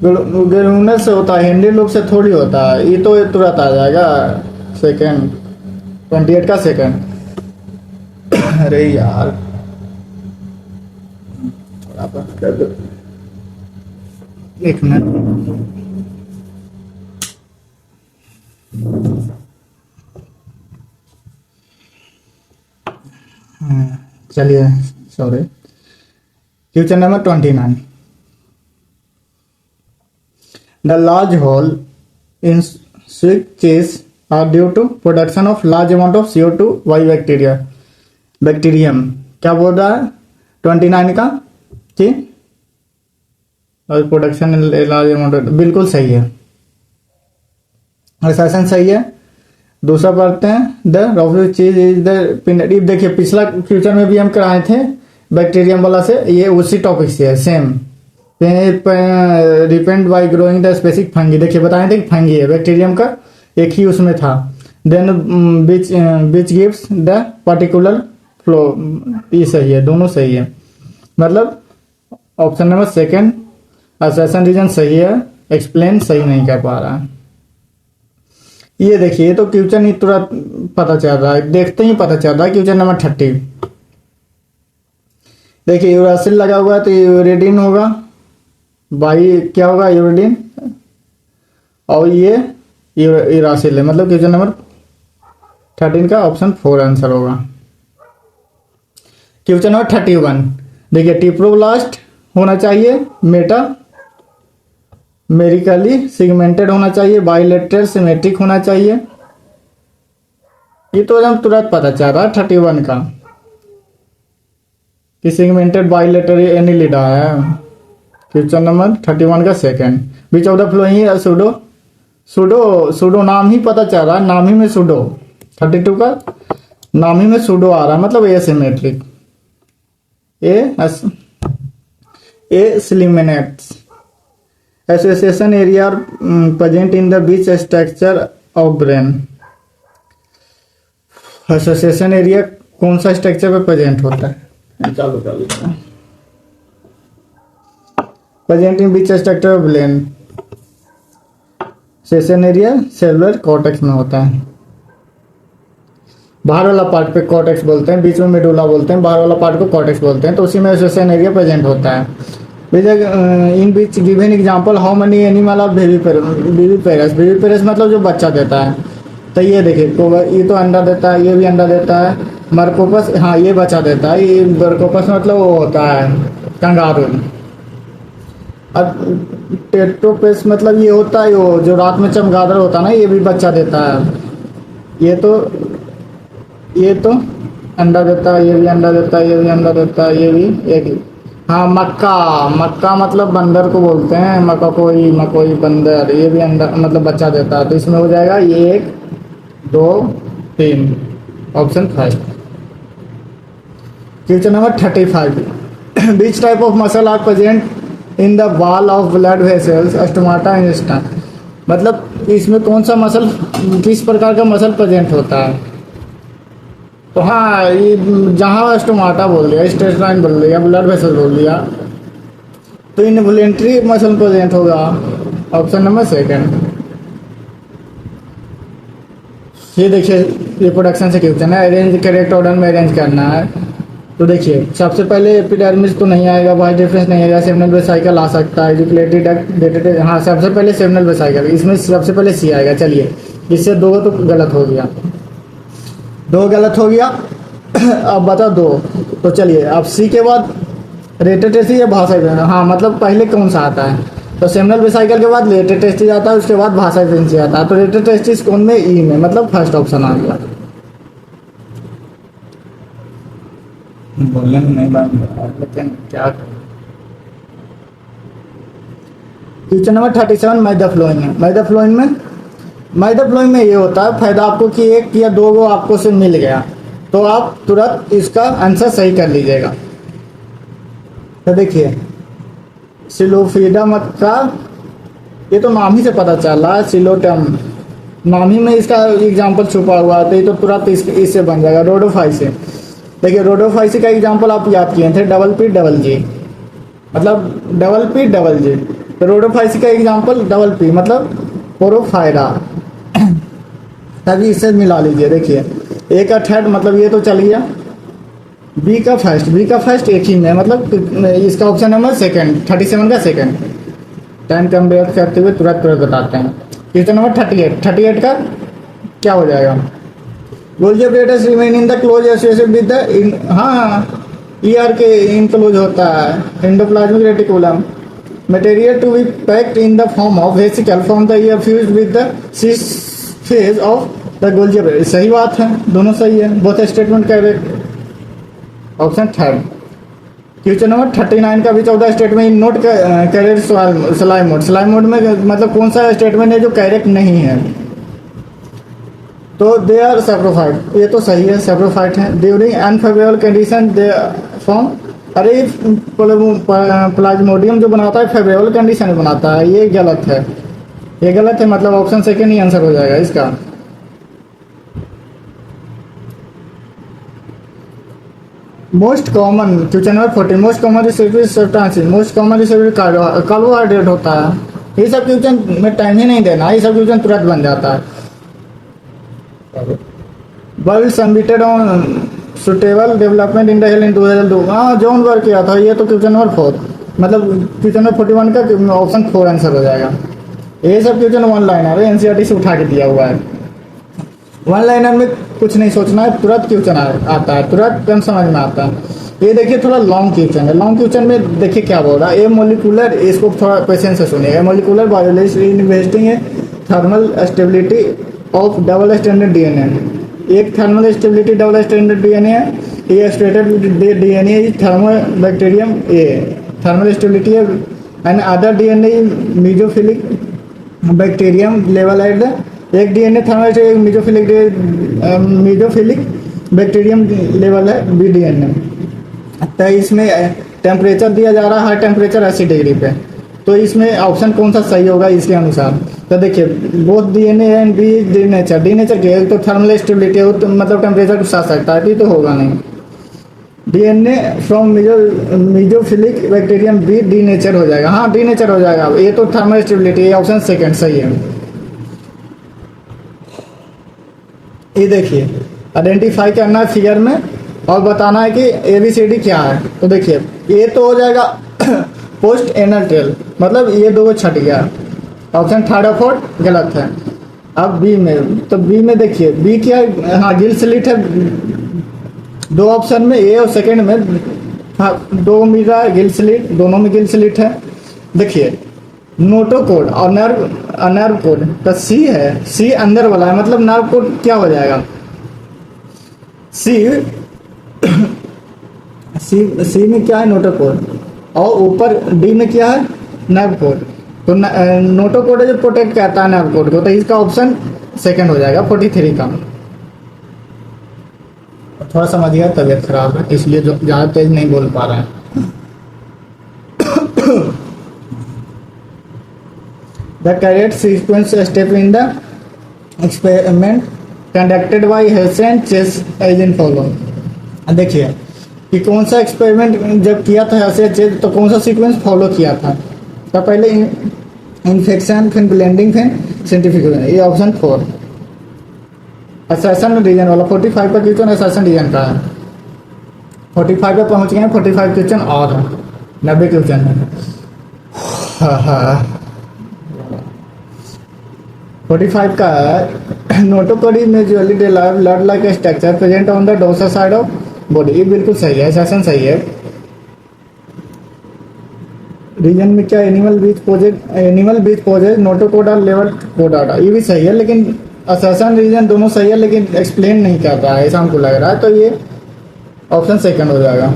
ग्लूनर से होता है, हैंडल लूप से थोड़ी होता है। ये तो तुरंत आ जाएगा सेकंड 28 का सेकंड। अरे यार थोड़ा बंद कर दो, एक मिनट। चलिए, sorry. Question number 29। The large hole in switches are due to production of large amount of CO2 by bacterium। क्या बोल रहा है 29 का कि और प्रोडक्शन लार्ज अमाउंट, बिल्कुल सही है, सेशन सही है। दूसरा पढ़ते हैं, द रॉफ चीज इज द पिनट। देखिए पिछला फ्यूचर में भी हम कराए थे बैक्टीरियम वाला से, ये उसी टॉपिक से है, same. Depend bye growing the specific fungi, देखिए बताए थे कि फंगी है, बैक्टीरियम का एक ही उसमें था। Then which gives the particular flow, ये सही है, दोनों सही है। मतलब option number second assertion reason सही है, एक्सप्लेन सही नहीं कर पा रहा है। ये देखिए, ये तो क्वेश्चन ही तुरंत पता चल रहा है, देखते ही पता चल रहा है। क्वेश्चन नंबर 30 देखिए, यूरासिल लगा हुआ है तो यूरेडिन होगा, बाई क्या होगा यूरेडिन, और ये यूरासिल है। मतलब क्वेश्चन नंबर 13 का ऑप्शन 4 आंसर होगा। क्वेश्चन नंबर 31 देखिए, टिप्रोब्लास्ट होना चाहिए, मेरिकली सिगमेंटेड होना चाहिए, बाइलेटरल सिमेट्रिक होना चाहिए। ये तो एकदम तुरंत पता चल रहा है 31 का कि सिगमेंटेड बाइलेटरल एनिलिडा है। क्वेश्चन नंबर 31 का second, which of the flowing pseudo नाम ही पता चल रहा है, नाम ही में सूडो। 32 का नाम ही में सूडो आ रहा है, मतलब एसिमेट्रिक, एसिलिमिनेट्स। Association area present in the which structure of brain. Association area कौन सा स्ट्रक्चर पे प्रेजेंट होता है? चालू present in which structure of brain. Session area cerebral cortex में होता है। बाहर वाला पार्ट पे कॉर्टेक्स बोलते हैं, बीच में मेडुला बोलते हैं, बाहर वाला पार्ट को कॉर्टेक्स बोलते हैं, तो उसी में एसोसिएशन एरिया प्रेजेंट होता है। In which given example how many animal of baby मतलब जो बच्चा देता है। तो ये देखिए, ये तो अंडा देता है, ये भी अंडा देता है। मरकोपस, हाँ ये बच्चा देता है। ये मरकोपस मतलब वो होता है कंगारू। अब टेट्रोपेस मतलब ये होता है वो जो रात में चमगादड़ होता है ना, ये भी बच्चा देता है। ये तो अंडा देता है, ये भी अंडा देता है, ये भी अंडा देता है, ये भी एक। हाँ मक्का मतलब बंदर को बोलते हैं, मकोई बंदर, ये भी अंडा मतलब बच्चा देता है। तो इसमें हो जाएगा ये 1 2 3 option 5। Question number 35 which type of muscle are present in the wall of blood vessels stomata insta. मतलब इसमें कौन सा मसल, किस प्रकार का मसल प्रेजेंट होता है? तो हाँ, ये जहाँ स्टोमाटा बोल दिया, स्टेटलाइन बोल दिया, ब्लड वेसल बोल दिया, तो इनवॉलेंट्री मसल प्रेजेंट होगा, ऑप्शन नंबर सेकंड। ये देखिए, रिप्रोडक्शन से क्वेश्चन है, अरेंज करेक्ट ऑर्डर में अरेंज करना है। तो देखिए, सबसे पहले एपिडर्मिस तो नहीं आएगा, वाइट डिफरेंस नहीं आएगा, सेमिनल वेसाइकल आ सकता है, एजुकेटरी डक्ट, हाँ सबसे पहले सेमिनल वेसाइकल, इसमें सबसे पहले सी आएगा। चलिए, इससे 2 तो गलत हो गया, 2 गलत हो गया। अब बता 2, तो चलिए अब सी के बाद रेटेटेस्टिस या भाषा, हाँ मतलब पहले कौन सा आता है? तो सेमिनल वेसाइकल के बाद रेटेटेस्टिस आता है, उसके बाद भाषा फेंसी आता है। तो रेटेटेस्टिस कौन में? ई में, मतलब फर्स्ट ऑप्शन आ गया। बोलने में नहीं बात, लेकिन क्या करें। क्वेश्चन नंबर 37 मैदा फ्लोइंग है। मैदा फ्लोइंग में ये होता है फायदा आपको कि 1 या 2 गो आपको से मिल गया, तो आप तुरंत इसका आंसर सही कर लीजिएगा। तो देखिए, सिलोफिडा मक्का, ये तो नाम ही से पता चल रहा है, सिलोटम नाम ही में इसका एग्जाम्पल छुपा हुआ है, तो ये तो तुरंत इससे बन जाएगा। रोडोफाइसी, देखिए रोडोफाइसी का एग्जाम्पल आप याद किए थे, डबल पी डबल जी, मतलब डबल पी डबल जी। तो रोडोफाइसी का एग्जांपल डबल पी मतलब पोरोफायरा। तभी इससे मिला लीजिए। देखिए ए का थर्ड मतलब ये तो चल गया, बी का फर्स्ट, बी का फर्स्ट एक ही में मतलब इसका ऑप्शन नंबर सेकंड, 37 का सेकंड। टाइम कम व्यर्थ करते हुए तुरंत तुरंत बताते हैं। क्वेश्चन नंबर 38, 38 का क्या हो जाएगा? Golgi operators remain in the close association with the, हाँ ईआर के इनक्लोज होता है endoplasmic reticulum. Material to be packed in the form of vesicle from the ER fuse with the cis phase of the Golgi operator. सही बात है, दोनों सही है, both statement correct. Option third. Question number 39 का भी 14 statement not correct slime mould. Slime mould में मतलब कौन सा स्टेटमेंट है जो करेक्ट नहीं है? तो दे आर सैप्रोफाइट, ये तो सही है, सैप्रोफाइट है। During unfavourable condition they form, अरे प्लाज्मोडियम जो बनाता है फेवरेबल कंडीशन में बनाता है, ये गलत है, ये गलत है, मतलब ऑप्शन सेकेंड ही आंसर हो जाएगा इसका। Most common, question number 14, most common receptive substances, most common receptive carbohydrate होता है। ये सब क्वेश्चन में टाइम ही नहीं देना, ये सब क्वेश्चन तुरंत बन जाता है। World submitted on suitable development in the health in 2002, हाँ जॉन वर्क किया था। ये तो क्वेश्चन नंबर 4 मतलब क्वेश्चन नंबर 41 का ऑप्शन 4 आंसर हो जाएगा। ये सब क्वेश्चन वन लाइनर है, एनसीईआरटी से उठा के दिया हुआ है। वन लाइनर में कुछ नहीं सोचना है, तुरंत क्वेश्चन आता है, तुरंत कम समझ में आता है। ये देखिए थोड़ा लॉन्ग क्वेश्चन है, लॉन्ग क्वेश्चन में देखिए क्या बोल रहा है। ए मोलिकुलर, इसको थोड़ा पेशेंस से सुनिए। ए मोलिकुलर बायोलॉजी इन्वेस्टिंग है thermal stability of double standard DNA. एक thermal stability double standard DNA है, ये stranded DNA is thermobacterium a thermal stability है, and other DNA mesophilic bacterium level at the, एक DNA thermal एक mesophilic bacterium level है B DNA. तो इसमें temperature दिया जा रहा है, हाई टेम्परेचर 80 डिग्री पे। तो इसमें ऑप्शन कौन सा सही होगा इसके अनुसार? तो देखिए both DNA and be denature, denature के तो थर्मल स्टेबिलिटी हो तो मतलब टेम्परेचर को साथ सकता है, तो होगा नहीं। DNA from mesophilic bacterium be denature हो जाएगा, हाँ डी नेचर हो जाएगा। ये तो थर्मल स्टेबिलिटी, ऑप्शन सेकंड सही है। ये देखिए आइडेंटिफाई करना है फिगर में और बताना है कि एबीसीडी क्या है। तो देखिए ये तो हो जाएगा पोस्ट एनल टेल, मतलब ये दो छट गया, ऑप्शन थर्ड और फोर्थ गलत है। अब बी में, तो बी में देखिए बी क्या है, हाँ गिल स्लिट है। दो ऑप्शन में ए और सेकंड में हाँ दो मिल रहा है गिल स्लिट, दोनों में गिल स्लिट है। देखिए नोटोकोड और नर्व कोड, तो सी है, सी अंदर वाला है, मतलब नर्व कोड क्या हो जाएगा? सी सी में क्या है? नोटोकोड, और ऊपर डी में क्या है? Nerve code. तो नोटोकोड है जो प्रोटेक्ट करता है नर्व कोड को, तो इसका ऑप्शन सेकंड हो जाएगा 43 का। थोड़ा समझिएगा, तबीयत खराब है इसलिए ज़्यादा तेज नहीं बोल पा रहे हैं। The correct sequence step in the experiment conducted by Hessian Chase as in follow। देखिए कि कौन सा एक्सपेरिमेंट जब किया था हेसियन चेस, तो कौन सा सीक्वेंस फॉलो किया था? तो पहले इन्फेक्शन, फिर ब्लेंडिंग, फिर साइंटिफिक। ये ऑप्शन 4 असर्शन रीजन वाला 45 का क्वेश्चन असर्शन रीजन का है। 45 पे पहुंच गए हैं, 45 क्वेश्चन और है, 90 क्वेश्चन है। हाँ 45 का नोटोकोडी में majorly develop blood like structure present on the dorsal side of body, ये बिल्कुल सही है, सेशन सही है। रीजन में क्या एनिमल बीच पोजेज नोटोकोडा लेवल कोडाटा, ये भी सही है, लेकिन असर्शन रीजन दोनों सही है, लेकिन एक्सप्लेन नहीं कर रहा है, ऐसा हमको लग रहा है। तो ये ऑप्शन सेकंड हो जाएगा।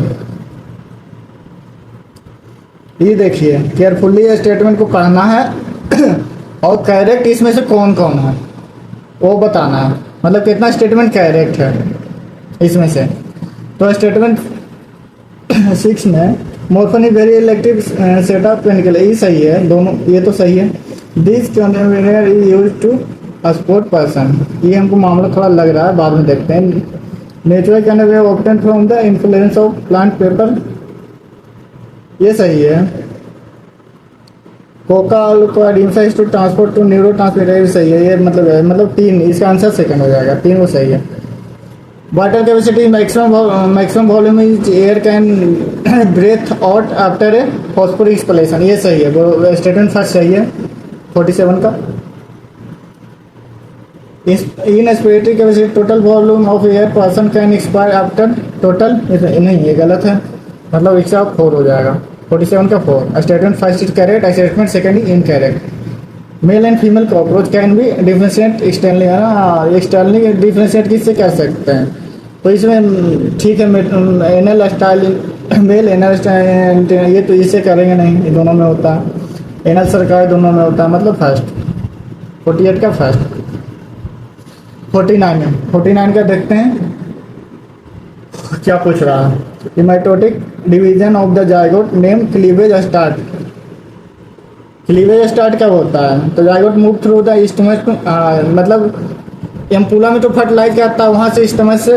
ये देखिए केयरफुली स्टेटमेंट को पढ़ना है और करेक्ट इसमें से कौन कौन है वो बताना है, मतलब कितना स्टेटमेंट करेक्ट है इसमें से। तो स्टेटमेंट 6 में morphine very elective setup painkiller, ये सही है, दोनों ये तो सही है। This container is used to sport person, ये हमको मामला थोड़ा लग रहा है, बाद में देखते हैं। Natural can be obtained from the influence of plant paper, ये सही है। Coca alcohol influence to transport to neurotransmitter सही है। ये मतलब तीन, इसका आंसर सेकंड हो जाएगा, तीन वो सही है। Water capacity maximum volume is air can breathe out after a forceful expiration, ये सही है, वो स्टेटमेंट फर्स्ट सही है 47 का। Inspiratory capacity total volume of air person can expire after total, नहीं ये गलत है, मतलब इसका 4 हो जाएगा 47 का 4। Statement first is correct, statement second is incorrect. Male and female cockroach can be differentiate externally, है ना, एक्सटर्नली डिफरेंशिएट किससे कर सकते हैं, तो इसमें ठीक है anal style male anal style, ये तो इससे करेंगे नहीं, ये दोनों में होता है, एनल सरकार दोनों में होता है, मतलब फर्स्ट 48 का फर्स्ट। 49 का देखते हैं क्या पूछ रहा है। Mitotic division of the zygote name cleavage start, cleavage start कब होता है, तो zygote move through the stomach, मतलब एम्पुला में तो फर्टिलाइज करता है, वहाँ से स्टमक से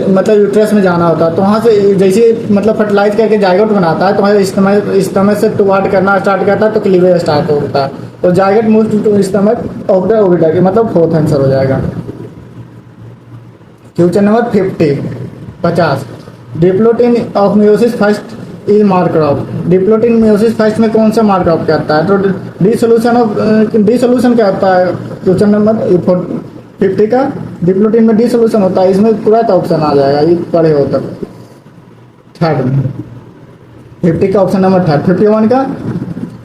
मतलब यूट्रस में जाना होता है, तो वहाँ से जैसे मतलब फर्टिलाइज करके जायगोट बनाता है, तो वहाँ स्टमक से टुवार्ड करना स्टार्ट करता है, तो क्लीवेज स्टार्ट होता है, तो zygote move to stomach of the ओविडा, मतलब फोर्थ आंसर हो जाएगा। Question number 50। Diplotene of meiosis first is marker of, diplotene meiosis first में कौन सा मार्कर ऑफ करता है, तो डिसोल्यूशन क्या होता है, क्वेश्चन नंबर 50 का डिप्लोटिन में डिसोल्यूशन होता है, इसमें पूरा ऑप्शन आ जाएगा, ये पढ़े हो तक। थर्ड 50 का ऑप्शन नंबर थर्ड। 51 का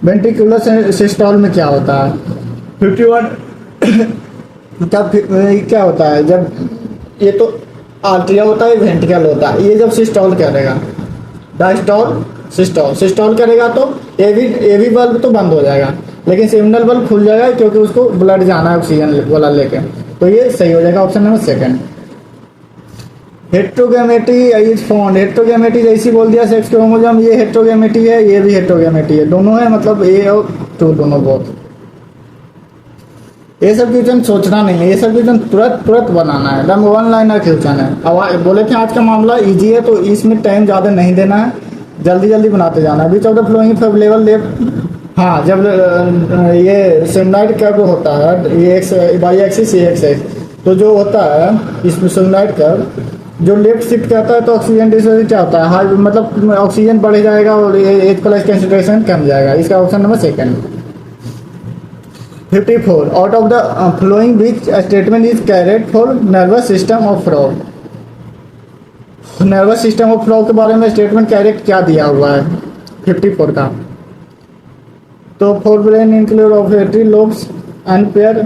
वेंट्रिकुलर सिस्टोल में क्या होता है, 51 क्या होता है, जब ये तो आर्ट्रिया होता है, वेंट्रिकल होता है, ये जब सिस्टोल करेगा, डायस्टोल सिस्टोल, सिस्टोल करेगा तो एवी बल्ब तो बंद हो जाएगा, लेकिन सेमिनल बल्ब खुल जाएगा क्योंकि उसको ब्लड जाना है ऑक्सीजन वाला लेके, तो ये सही हो जाएगा option number second. Heterogamety is found, heterogamety जैसी बोल दिया सेक्स क्रोमोसोम, ये हेट्रोगेमेटी है, ये भी हेट्रोगेमेटी है, दोनों है, मतलब ए और टू दोनों बहुत। ये सब क्वेश्चन सोचना नहीं है, ये सब क्वेश्चन तुरंत बनाना है, एकदम 1 लाइनर क्वेश्चन है। अब बोले थे आज का मामला इजी है, तो इसमें टाइम ज़्यादा नहीं देना है, जल्दी बनाते जाना है। Which of the following level left, हाँ, जब ये सोलेनॉइड कर्व होता है, ये एक्स वाई एक्सिस ये एक्सिस, तो जो होता है इसमें सोलेनॉइड कर्व जो लेफ्ट शिफ्ट करता है, तो ऑक्सीजन डिस्पेंस क्या होता है, हाई, मतलब ऑक्सीजन बढ़ जाएगा और H+ कंसंट्रेशन कम जाएगा, इसका option number second. 54 out of the flowing which statement is correct for nervous system of frog, nervous system of frog के बारे में स्टेटमेंट करेक्ट क्या दिया हुआ है 54 का, तो forebrain include olfactory lobes unpaired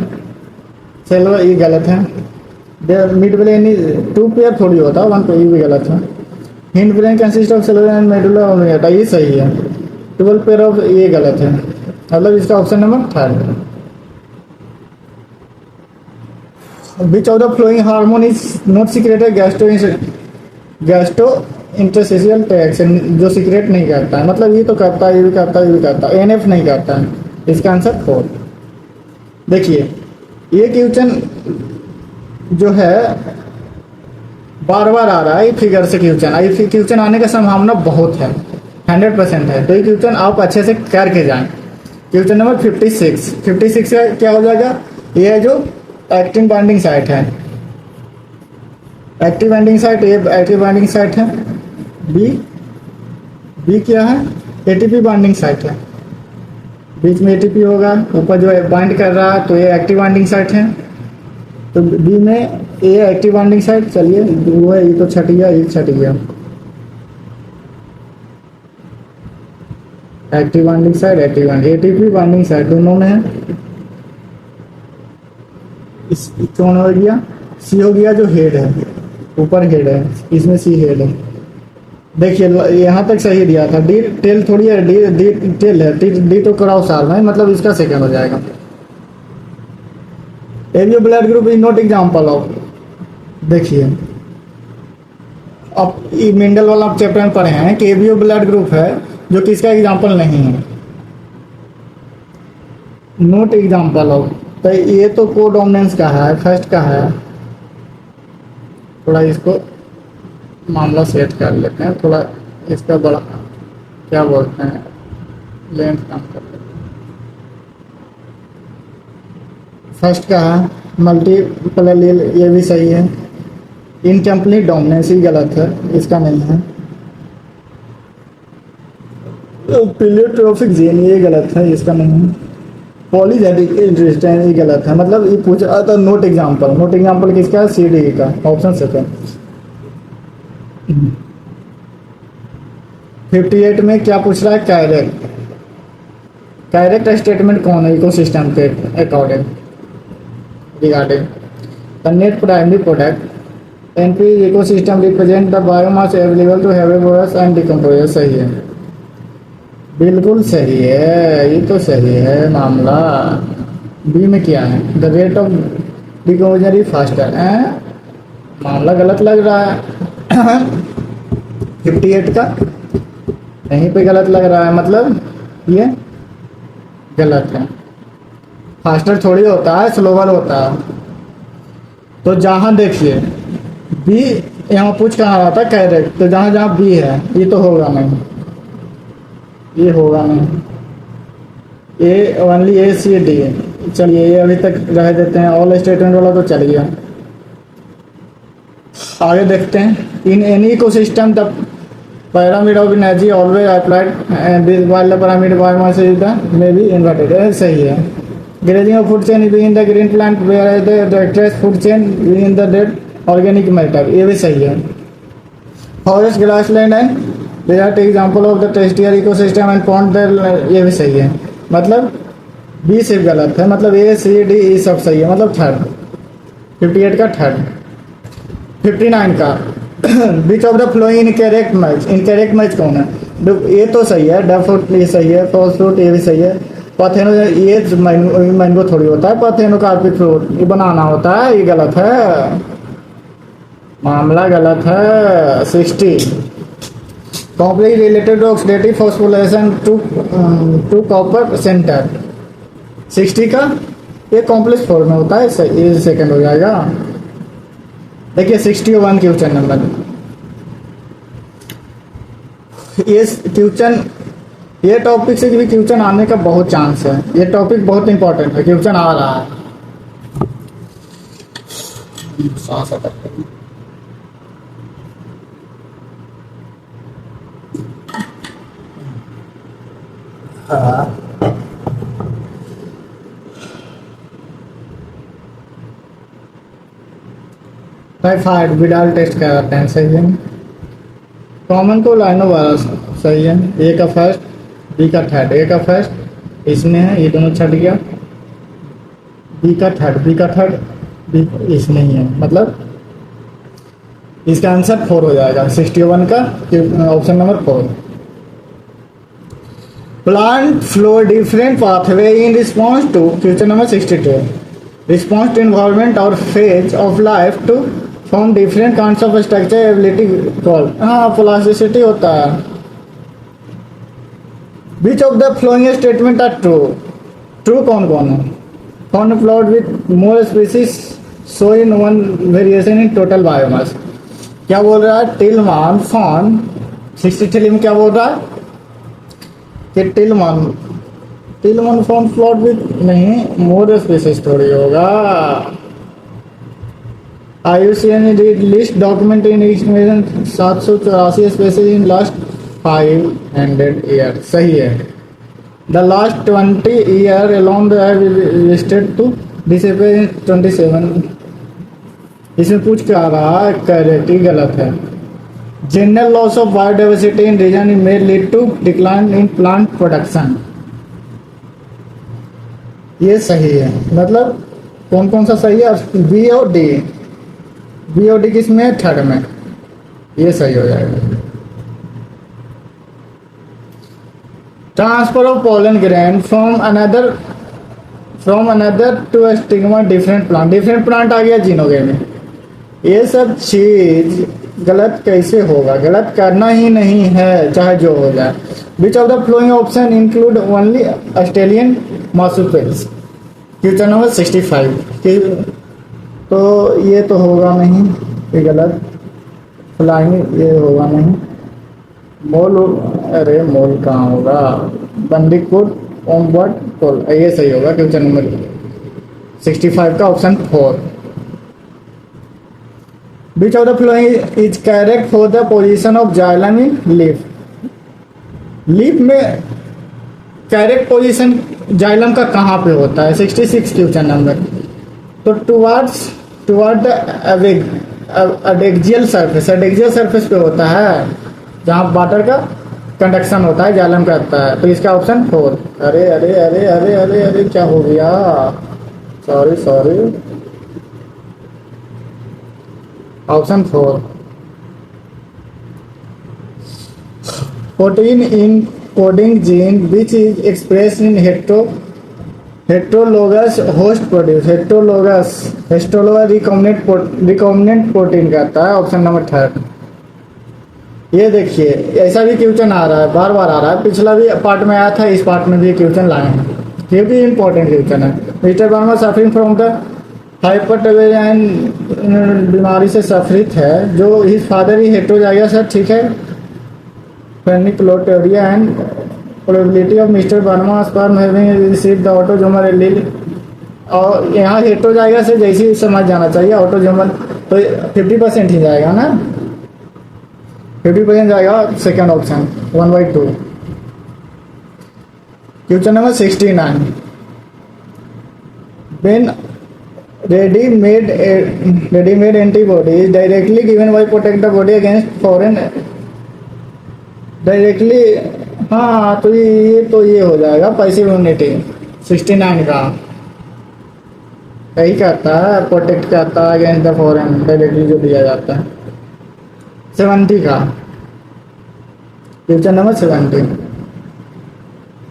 सेलर, ये गलत है। मिड ब्रेन इज 2 पेयर थोड़ी होता है, 1 पेयर, ये भी गलत है। हिंड ब्रेन कंसिस्ट ऑफ सेलर एंड मेडुला ऑब्लिंगेटा, ये सही है। 12 पेयर ऑफ, ये गलत है, मतलब इसका option number third. Which of the flowing hormone is not secreted gastro interstitial tract, जो सीक्रेट नहीं करता है, मतलब ये तो करता है, ये भी करता है, ये भी करता है, NF नहीं करता है, इसका आंसर 4। देखिए ये क्वेश्चन जो है बार आ रहा है, फिगर से क्वेश्चन आने का संभावना बहुत है, 100% है, तो ये क्वेश्चन आप अच्छे से करके जाएं। क्वेश्चन नंबर 56 का क्या हो जाएगा, ये है जो एक्टिव बाइंडिंग साइट है, एक्टिव बाइंडिंग साइट, ये एक्टिव बाइंडिंग साइट है। बी क्या है, ATP बाइंडिंग साइट है, बीच में ATP होगा, ऊपर जो है बाइंड कर रहा है, तो ये एक्टिव बाइंडिंग साइट है, तो बी में ये एक्टिव बाइंडिंग साइट, चलिए वो है, ये तो छट गया, ये छट गया, active binding site, ATP binding site दोनों में है। इस कौन हो गया, सी हो गया, जो हेड है, ऊपर हेड है, इसमें सी हेड है। देखिए यहाँ तक सही दिया था, डी टेल थोड़ी है, डी टेल है, डी तो क्रॉस आर्म है, मतलब इसका सेकंड हो जाएगा। Avio blood group is not example of, देखिए अब ये मेंडल वाला चैप्टर में पढ़े हैं कि एवियो ब्लड ग्रुप है जो किसका एग्जाम्पल नहीं है, नॉट एग्जाम्पल ऑफ, तो ये तो कोडोमिनेंस का है, फर्स्ट का है। थोड़ा इसको मामला सेट कर लेते हैं, थोड़ा इसका बड़ा क्या बोलते हैं, लेंथ कम कर दो। फर्स्ट का है मल्टीपल, ये भी सही है। इनकम्प्लीट डोमिनेंस ही गलत है, इसका नहीं है। प्लेयोट्रॉपिक जीन ये गलत है, इसका नहीं है। पॉलीजेनिक इंटरेस्ट ये गलत है, मतलब ये पूछ रहा था नोट एग्जाम्पल। नोट एग्जाम्पल किसका है? सी डी का, ऑप्शन सेकंड। 58 में क्या पूछ रहा है? कैरेक्ट। कैरेक्ट स्टेटमेंट कौन है इकोसिस्टम के according regarding the net primary product NP ecosystem represent the biomass available to herbivores and decomposer. सही है, बिल्कुल सही है, ये तो सही है मामला। बी में क्या है? The rate of decomposer is faster. मामला गलत लग रहा है। 58 का यहीं पे गलत लग रहा है, मतलब ये गलत है। फास्टर थोड़ी होता है, स्लोवर होता है। तो जहाँ देखिए बी, यहाँ पूछ कहाँ रहा था? कैरेक्ट। तो जहाँ जहाँ बी है ये तो होगा नहीं, ये होगा नहीं। A only A C D. चलिए ये अभी तक रह देते हैं, ऑल स्टेटमेंट वाला तो चल गया। आगे देखते हैं। In any ecosystem the pyramid of energy always applied and this while the pyramid biomass is the may be inverted। सही है। grazing of food chain within the green plant whereas the trace food chain within the dead organic matter। ये भी सही है। forest grassland and desert example of the terrestrial ecosystem and pond ये भी सही है। मतलब बी सिर्फ गलत है, मतलब ए सी डी ई सब सही है, मतलब थर्ड। 58 का थर्ड। 59 का which of the following incorrect match. Incorrect match कौन है? ये तो सही है, डब फ्रूट ये सही है, फॉल्स फ्रूट ये भी सही है। पाथेनो ये मैंगो थोड़ी होता है, पाथेनो कार्पिक फ्रूट ये बनाना होता है, ये गलत है, मामला गलत है। 60 complex related to oxidative phosphorylation to copper centre. 60 का ये कॉम्प्लेक्स फॉर्म में होता है, ये सेकंड हो जाएगा। देखिए 61 क्वेश्चन नंबर, ये क्वेश्चन, ये टॉपिक से भी क्वेश्चन आने का बहुत चांस है। ये टॉपिक बहुत इंपॉर्टेंट है, क्वेश्चन आ रहा है। सांस अटक गई। हाँ टाइफाइड विडाल टेस्ट कराते हैं, सही है। कॉमन को लाइनो वायरस, सही है। ए का फर्स्ट, बी का थर्ड। ए का फर्स्ट इसमें है, ये दोनों छट गया। बी का थर्ड, बी का थर्ड, बी इसमें ही है, मतलब इसका आंसर 4 हो जाएगा। 61 का option number 4। Plant follow different pathway in response to question number 62। Response to environment और phase of life to form different kinds of structure ability called. हाँ प्लास्टिसिटी होता है। Which of the following statement are true? True कौन कौन है? Found plot with more species so in one variation in total biomass. क्या बोल रहा है? टिलमान फॉन 63 में क्या बोल रहा है कि टिलमान फॉन प्लॉट विथ नहीं, मोर स्पीसीज थोड़ी होगा। IUCN list document in estimation 784 species in last 500 year. सही है। The last 20 year alone the listed to disappear in 27। इसमें पूछ के आ रहा है, करेक्ट, गलत है। General loss of biodiversity in region may lead to decline in plant production. ये सही है, मतलब कौन कौन सा सही है? बी और डी। बी और डी किसमें? थर्ड में, ये सही हो जाएगा। Transfer of pollen grain from another to stigma different plant. Different plant आ गया जीनोगे में। ये सब चीज गलत कैसे होगा? गलत करना ही नहीं है, चाहे जो हो जाए। विच of the flowing option include only Australian marsupials. Question number 65। तो ये तो होगा नहीं, ये गलत। फ्लाइंग ये होगा नहीं। मोल अरे मोल कहाँ होगा, बंदीपुर ओमबट पोल, ये सही होगा क्वेश्चन नंबर 65 का option 4। Which of the following is correct for the position of xylem in leaf. Leaf में करेक्ट पोजीशन जाइलम का कहाँ पे होता है, 66 क्वेश्चन नंबर। तो टुवर्ड द एडेक्सियल सरफेस पे होता है, जहाँ वाटर का कंडक्शन होता है, जाइलम कहता है। तो इसका ऑप्शन 4। अरे अरे अरे अरे अरे अरे क्या हो गया, sorry, option 4। Protein in coding gene which is express in heterologous host produce, heterologous recombinant protein कहता है, ऑप्शन नंबर 3। ये देखिए ऐसा भी क्वेश्चन आ रहा है, बार बार आ रहा है, पिछला भी पार्ट में आया था, इस पार्ट में भी क्वेश्चन लाए हैं, ये भी इंपॉर्टेंट क्वेश्चन है। Mister Verma suffering from the हाइपरटेवेरियन बीमारी से सफरित है, जो हिज फादर ही हेट्रोजाइगस है, ठीक है। Phenylketonuria and probability of mister Verma sperm having received the autosomal allele, और यहाँ हेट्रोजाइगस से जैसे ही समझ जाना चाहिए, ऑटोजोमल तो 50% ही जाएगा ना, 50% जाएगा second option 1/2। Question number 69। when ready-made antibody is directly given by protect the body against foreign directly, हाँ तो ये हो जाएगा पैसिव इम्यूनिटी 69 का, यही कहता है, प्रोटेक्ट करता है अगेंस्ट द फॉरेन, डायरेक्टली जो दिया जाता है। 70 का question number 70।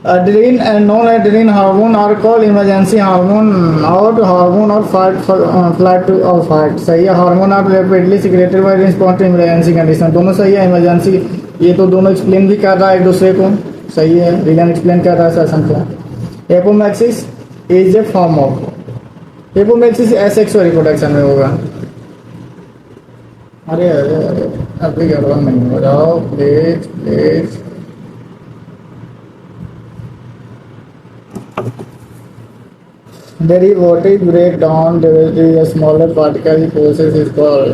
Adrenaline and non adrenaline hormone are called emergency hormone और हार्मोन और फ्लाइट और फाइट, सही है। Hormone are rapidly secreted by response to emergency condition, दोनों सही है। इमरजेंसी ये तो दोनों एक्सप्लेन भी कर रहा है एक दूसरे को, सही है, रीजन एक्सप्लेन कर रहा है सेशन को। Apomixis is a form of, apomixis asexual reproduction में होगा। अरे अरे अरे अभी गड़बड़ नहीं हो जाओ please. Derivative breakdown derivative a smaller particle process is called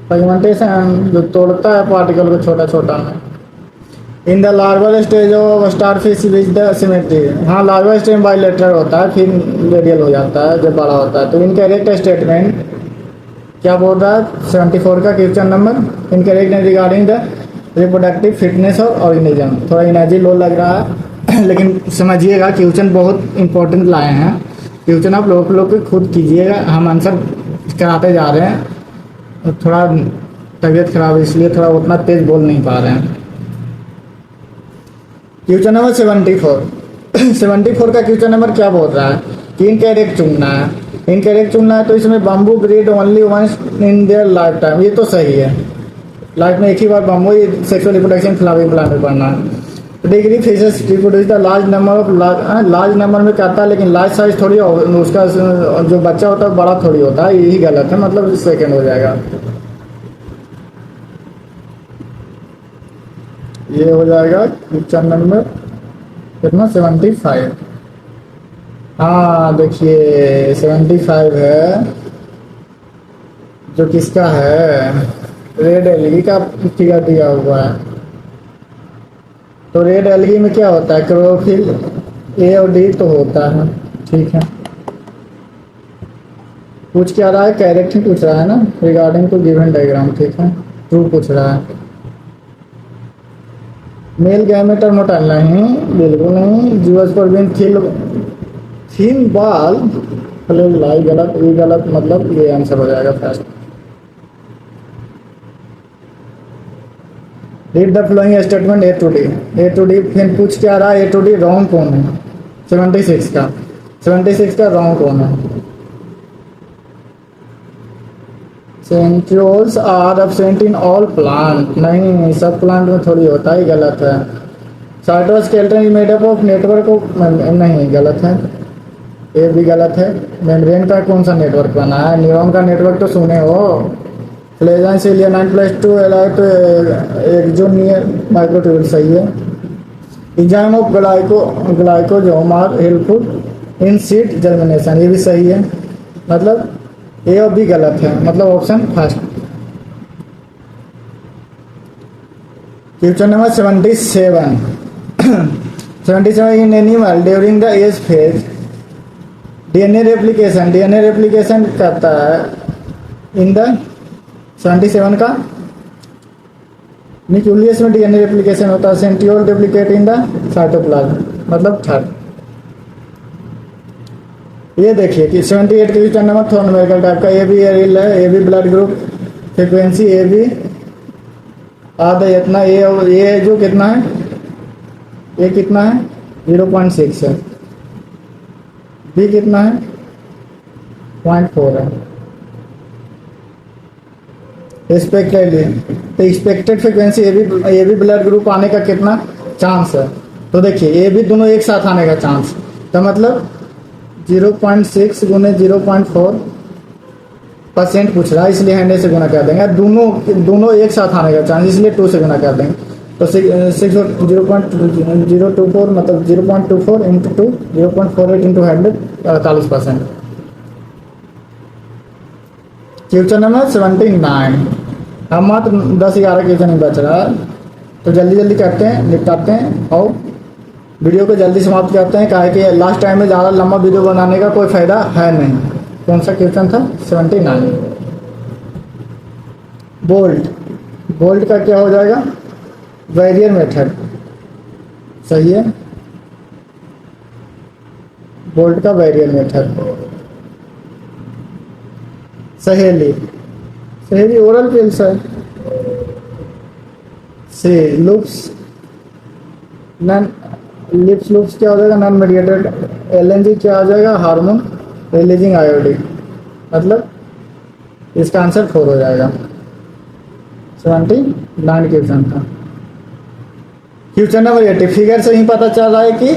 fragmentation, जो तोड़ता है पार्टिकल को छोटा छोटा में। In the larval stage of starfish which the symmetry, हाँ लार्वल स्टेज बाइलेटरल होता है, फिर रेडियल हो जाता है जब बड़ा होता है। तो इनकरेक्ट स्टेटमेंट क्या बोल रहा है 74 का question number, incorrect regarding the reproductive fitness और ऑर्गेनिज्म। थोड़ा एनर्जी लो लग रहा है लेकिन समझिएगा क्वेश्चन बहुत इंपॉर्टेंट लाए हैं, क्वेश्चन आप लोग खुद कीजिएगा, हम आंसर कराते जा रहे हैं। थोड़ा तबीयत खराब है इसलिए थोड़ा उतना तेज बोल नहीं पा रहे हैं। क्वेश्चन नंबर 74 का क्वेश्चन नंबर क्या बोल रहा है कि इनकरेक्ट चुनना है, इनकरेक्ट चुनना है। तो इसमें bamboo breed only once in their lifetime, ये तो सही है, लाइफ में एक ही बार bamboo sexual reproduction flowering plant में पढ़ना है। Degree fishes reproduce the large number of, large number में करता है लेकिन लार्ज साइज थोड़ी, उसका जो बच्चा होता है बड़ा थोड़ी होता है, यही गलत है, मतलब सेकंड हो जाएगा। ये हो जाएगा क्वेश्चन नंबर कितना 75। हाँ देखिए 75 है जो किसका है, रेड एलगी का फिगर दिया हुआ है। तो रेड एलगी में क्या होता है, क्लोरोफिल ए और डी तो होता है, ठीक है। पूछ क्या रहा है, कैरेक्ट ही पूछ रहा है ना, रिगार्डिंग टू गिवन डायग्राम, ठीक है, ट्रू पूछ रहा है। मेल गैमेट और मोटाइल नहीं, बिल्कुल नहीं। जीवस पर बिन थीन बाल लाई गलत, ये गलत, मतलब ये आंसर हो जाएगा first. Read the following statement A to D, फिर पूछ क्या रहा है, ए टू डी रॉन्ग कौन है 76 का रॉन्ग कौन है। Centrioles are absent in all plant, नहीं सब प्लांट में थोड़ी होता है, गलत है। Cytoskeleton is made up of network of, नहीं गलत है, ये भी गलत है। मेम्ब्रेन का कौन सा नेटवर्क बना है, न्यूरॉन का नेटवर्क तो सुने हो, प्लेजेंस इलियनाइन +2 एलाई तो एक जो नियर माइक्रोट्यूब सही है। Enzyme of glycosome are helpful in seed germination, ये भी सही है। मतलब ए और बी गलत है, मतलब option first. Question number 77 in animal during the S phase DNA replication करता है इन द 77 का न्यूक्लियस में डीएनए रेप्लिकेशन होता है। Centriole replicate in the cytoplasm, मतलब थर्ड। ये देखिए कि 78 के क्वेश्चन नंबर थोड़ा न्यूमेरिकल टाइप का, ए बी एरिल है, A B blood group, frequency A B आधा इतना, ए जो कितना है, ए कितना है 0.6 है, बी कितना है 0.4 है। Expected frequency A B blood group आने का कितना चांस है, तो देखिए ए बी दोनों एक साथ आने का चांस, तो मतलब 0.6 गुने 0.4% पूछ रहा है, इसलिए 100 से गुना कर देंगे। दोनों एक साथ आने का चांस, इसलिए 2 से गुना कर देंगे, तो 0.024 मतलब 0.24 इंटू 2 0.48 इंटू 100 48%। क्वेश्चन नंबर 79, हम मात्र 10-11 क्वेश्चन ही बच रहा है, तो जल्दी करते हैं, निपटाते हैं और वीडियो को जल्दी समाप्त करते हैं, काहे कि लास्ट टाइम में ज़्यादा लंबा वीडियो बनाने का कोई फ़ायदा है नहीं। कौन सा क्वेश्चन था 79। बोल्ट का क्या हो जाएगा, बैरियर मेथड, सही है, बोल्ट का बैरियर मेथड। सहेली ओरल पिल्स है। से लिप्स क्या हो जाएगा, नॉन मेडिएटेड। एलएनजी क्या हो जाएगा, हार्मोन रिलीजिंग आयोडीन, मतलब इसका आंसर 4 हो जाएगा। 79 क्वेश्चन था। क्वेश्चन नंबर 80, फिगर से ही पता चल रहा है कि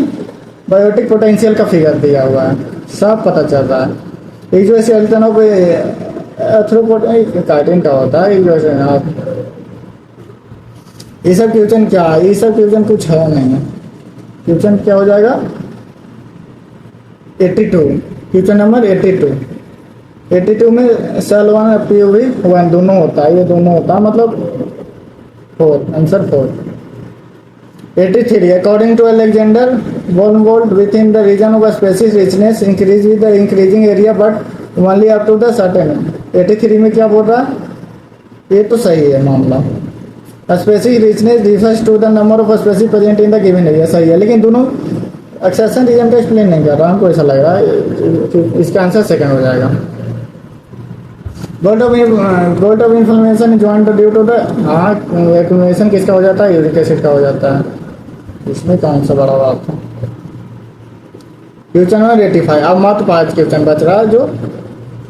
बायोटिक पोटेंशियल का फिगर दिया हुआ है, सब पता चल रहा है। एक जो ऐसे अल्टनों पे कार्टिन का होता है, एक जो ऐसे ये सब क्वेश्चन क्या है, ये सब क्वेश्चन कुछ है नहीं। क्वेश्चन क्या हो जाएगा 82, क्वेश्चन नंबर 82 में सेल 1 पीओवी 1 दोनों होता है, ये दोनों होता है, मतलब 4, answer 4। 83, according to Alexander Humboldt within the region of species richness increase with the increasing area but only up to the certain. 83 में क्या बोल रहा है, ये तो सही है मामला। Species richness refers to the number of species present in the given area, सही है, लेकिन दोनों एक्सेशन रीजन का एक्सप्लेन नहीं कर रहा, हमको ऐसा लग रहा है, इसका आंसर सेकंड हो जाएगा। Gout of inflammation joint due to the accumulation किसका हो जाता है, यूरिक एसिड का हो जाता है, इसमें कौन सा बड़ा बात है। क्वेश्चन नंबर 85, अब मात्र 5 क्वेश्चन बच रहा है जो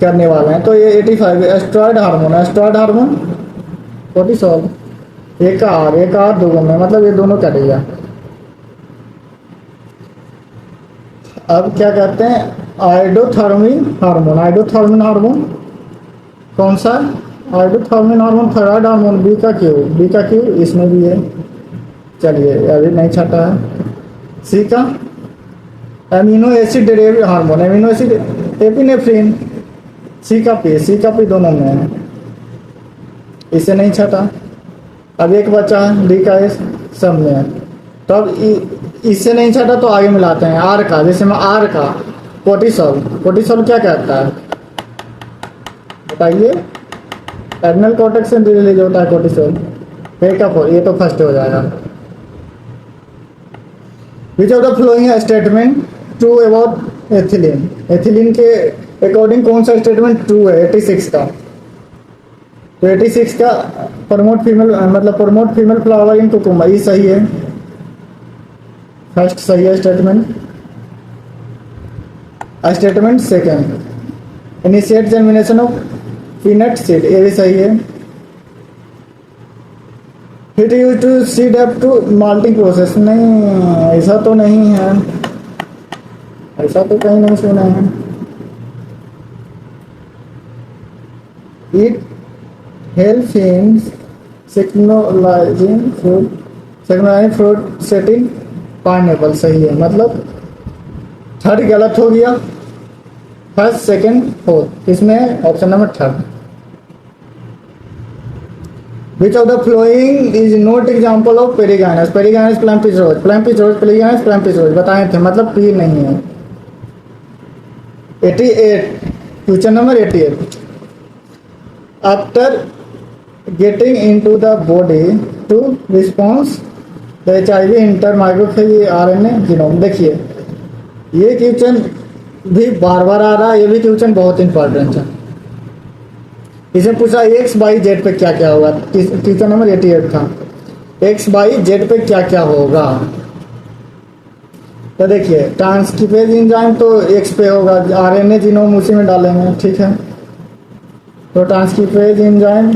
करने वाले हैं, तो ये 85 एस्ट्रॉयड हार्मोन कोर्टिसोल, एक आर दोनों में, मतलब ये दोनों कटेगा। अब क्या कहते हैं, आइडोथर्मिन हार्मोन कौन सा, आइडोथर्मिन हार्मोन थायराइड हार्मोन, बी का क्यू इसमें भी है, चलिए अभी नहीं छटा है। सी का amino acid derivative hormone, amino acid epinephrine, C का पी दोनों में है, इसे नहीं छटा। अब एक बचा है डी का एस, सब में है, तो अब इससे नहीं छटा तो आगे मिलाते हैं आर का, जैसे में आर का कोर्टिसोल क्या कहता है बताइए, एड्रेनल कॉर्टेक्स से रिलीज होता है कोर्टिसोल। ये तो फर्स्ट हो जाएगा। विच of the following statement true about ethylene के अकॉर्डिंग कौन सा स्टेटमेंट ट्रू है 86 का, तो 86 का promote female flower in cucumber, ये सही है, फर्स्ट सही है statement second initiate germination of peanut seed, ये भी सही है। Hit use to seed up to malting process, नहीं ऐसा तो नहीं है, ऐसा तो कहीं नहीं सुना है। Help in signalizing fruit setting pineapple सही है, मतलब थर्ड गलत हो गया, फर्स्ट सेकंड फोर्थ, इसमें option number third. Which of the following is not example of perigynous, perigynous plum peach rose, plum peach rose perigynous plum peach rose बताए थे, मतलब पी नहीं है। 88 question number 88, after getting into the body to response the HIV inter macrophage RNA जीनोम। देखिए ये question भी बार बार आ रहा है, ये भी क्वेश्चन बहुत इंपॉर्टेंट है। इसे पूछा एक्स बाई जेड पे क्या क्या होगा, क्वेश्चन नंबर 88 था, एक्स बाई जेड पे क्या क्या होगा। तो देखिए ट्रांसक्रिप्टेज एंजाइम तो एक्स पे होगा, RNA जीनोम उसी में डालेंगे, ठीक है। तो ट्रांसक्रिप्टेज एंजाइम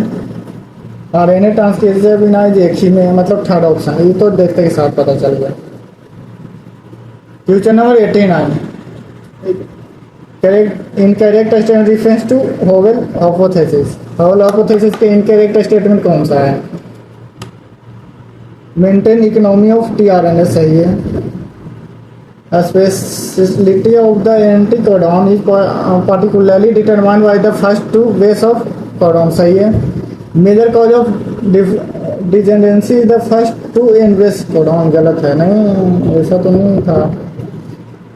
RNA ट्रांसक्रिप्टेज बिना एक ही में, मतलब थर्ड ऑप्शन, ये तो देखते के साथ पता चल गया। Question number 89, incorrect statement reference to wobble hypothesis, wobble hypothesis के इनकरेक्ट स्टेटमेंट कौन सा है। मेंटेन इकोनॉमी ऑफ tRNA सही है। Specificity of the anticodon is particularly determined by the first two base of codon सही है। Major cause of degeneracy is the first two and base codon गलत है, नहीं ऐसा तो नहीं था।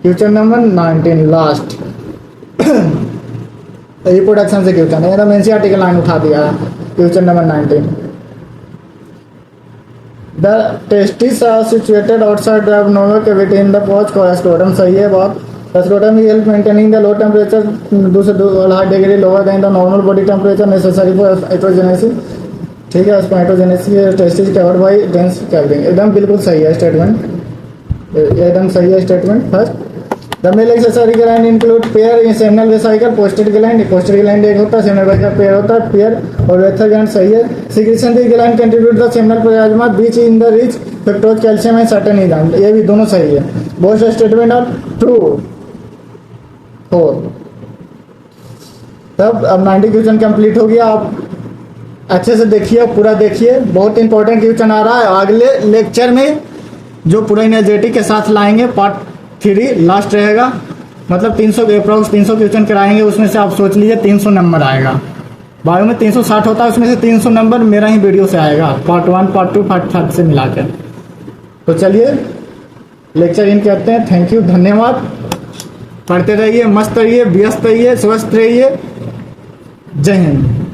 क्वेश्चन नंबर 19 लास्ट, रिप्रोडक्शन से क्वेश्चन है, एकदम एनसीईआरटी का लाइन उठा दिया है। Question number 19, the testis are situated outside the abdominal cavity in the pouch scrotum सही है बात। Scrotum is help maintaining the low temperature 2 से 2.5 degree lower than the normal body temperature necessary for spermatogenesis, ठीक है। Spermatogenesis testis covered by dense cavity, एकदम बिल्कुल सही है स्टेटमेंट, एकदम सही है statement. First, the male accessory gland include pair in seminal vesicle, posted gland एक होता है, सेमिनल वेसिकल पेयर होता है, पेयर और वेथर ग्लैंड सही है। Secretion this gland contribute the seminal plasma beach in the rich fructose calcium and certain enzyme, ये भी दोनों सही है। Both statement are true. 4, तब अब 90 क्वेश्चन कंप्लीट हो गया। आप अच्छे से देखिए, पूरा देखिए, बहुत इंपॉर्टेंट क्वेश्चन आ रहा है। अगले लेक्चर में जो पूरा एनर्जेटिक के साथ लाएंगे, पार्ट 3 लास्ट रहेगा, मतलब 300 अप्रॉक्स 300 क्वेश्चन कराएंगे, उसमें से आप सोच लीजिए 300 नंबर आएगा। बायो में 360 होता है, उसमें से 300 नंबर मेरा ही वीडियो से आएगा, पार्ट 1 पार्ट 2 पार्ट 3 से मिलाकर। तो चलिए लेक्चर इन करते हैं। थैंक यू, धन्यवाद। पढ़ते रहिए, मस्त रहिए, व्यस्त रहिए, स्वस्थ रहिए। जय हिंद।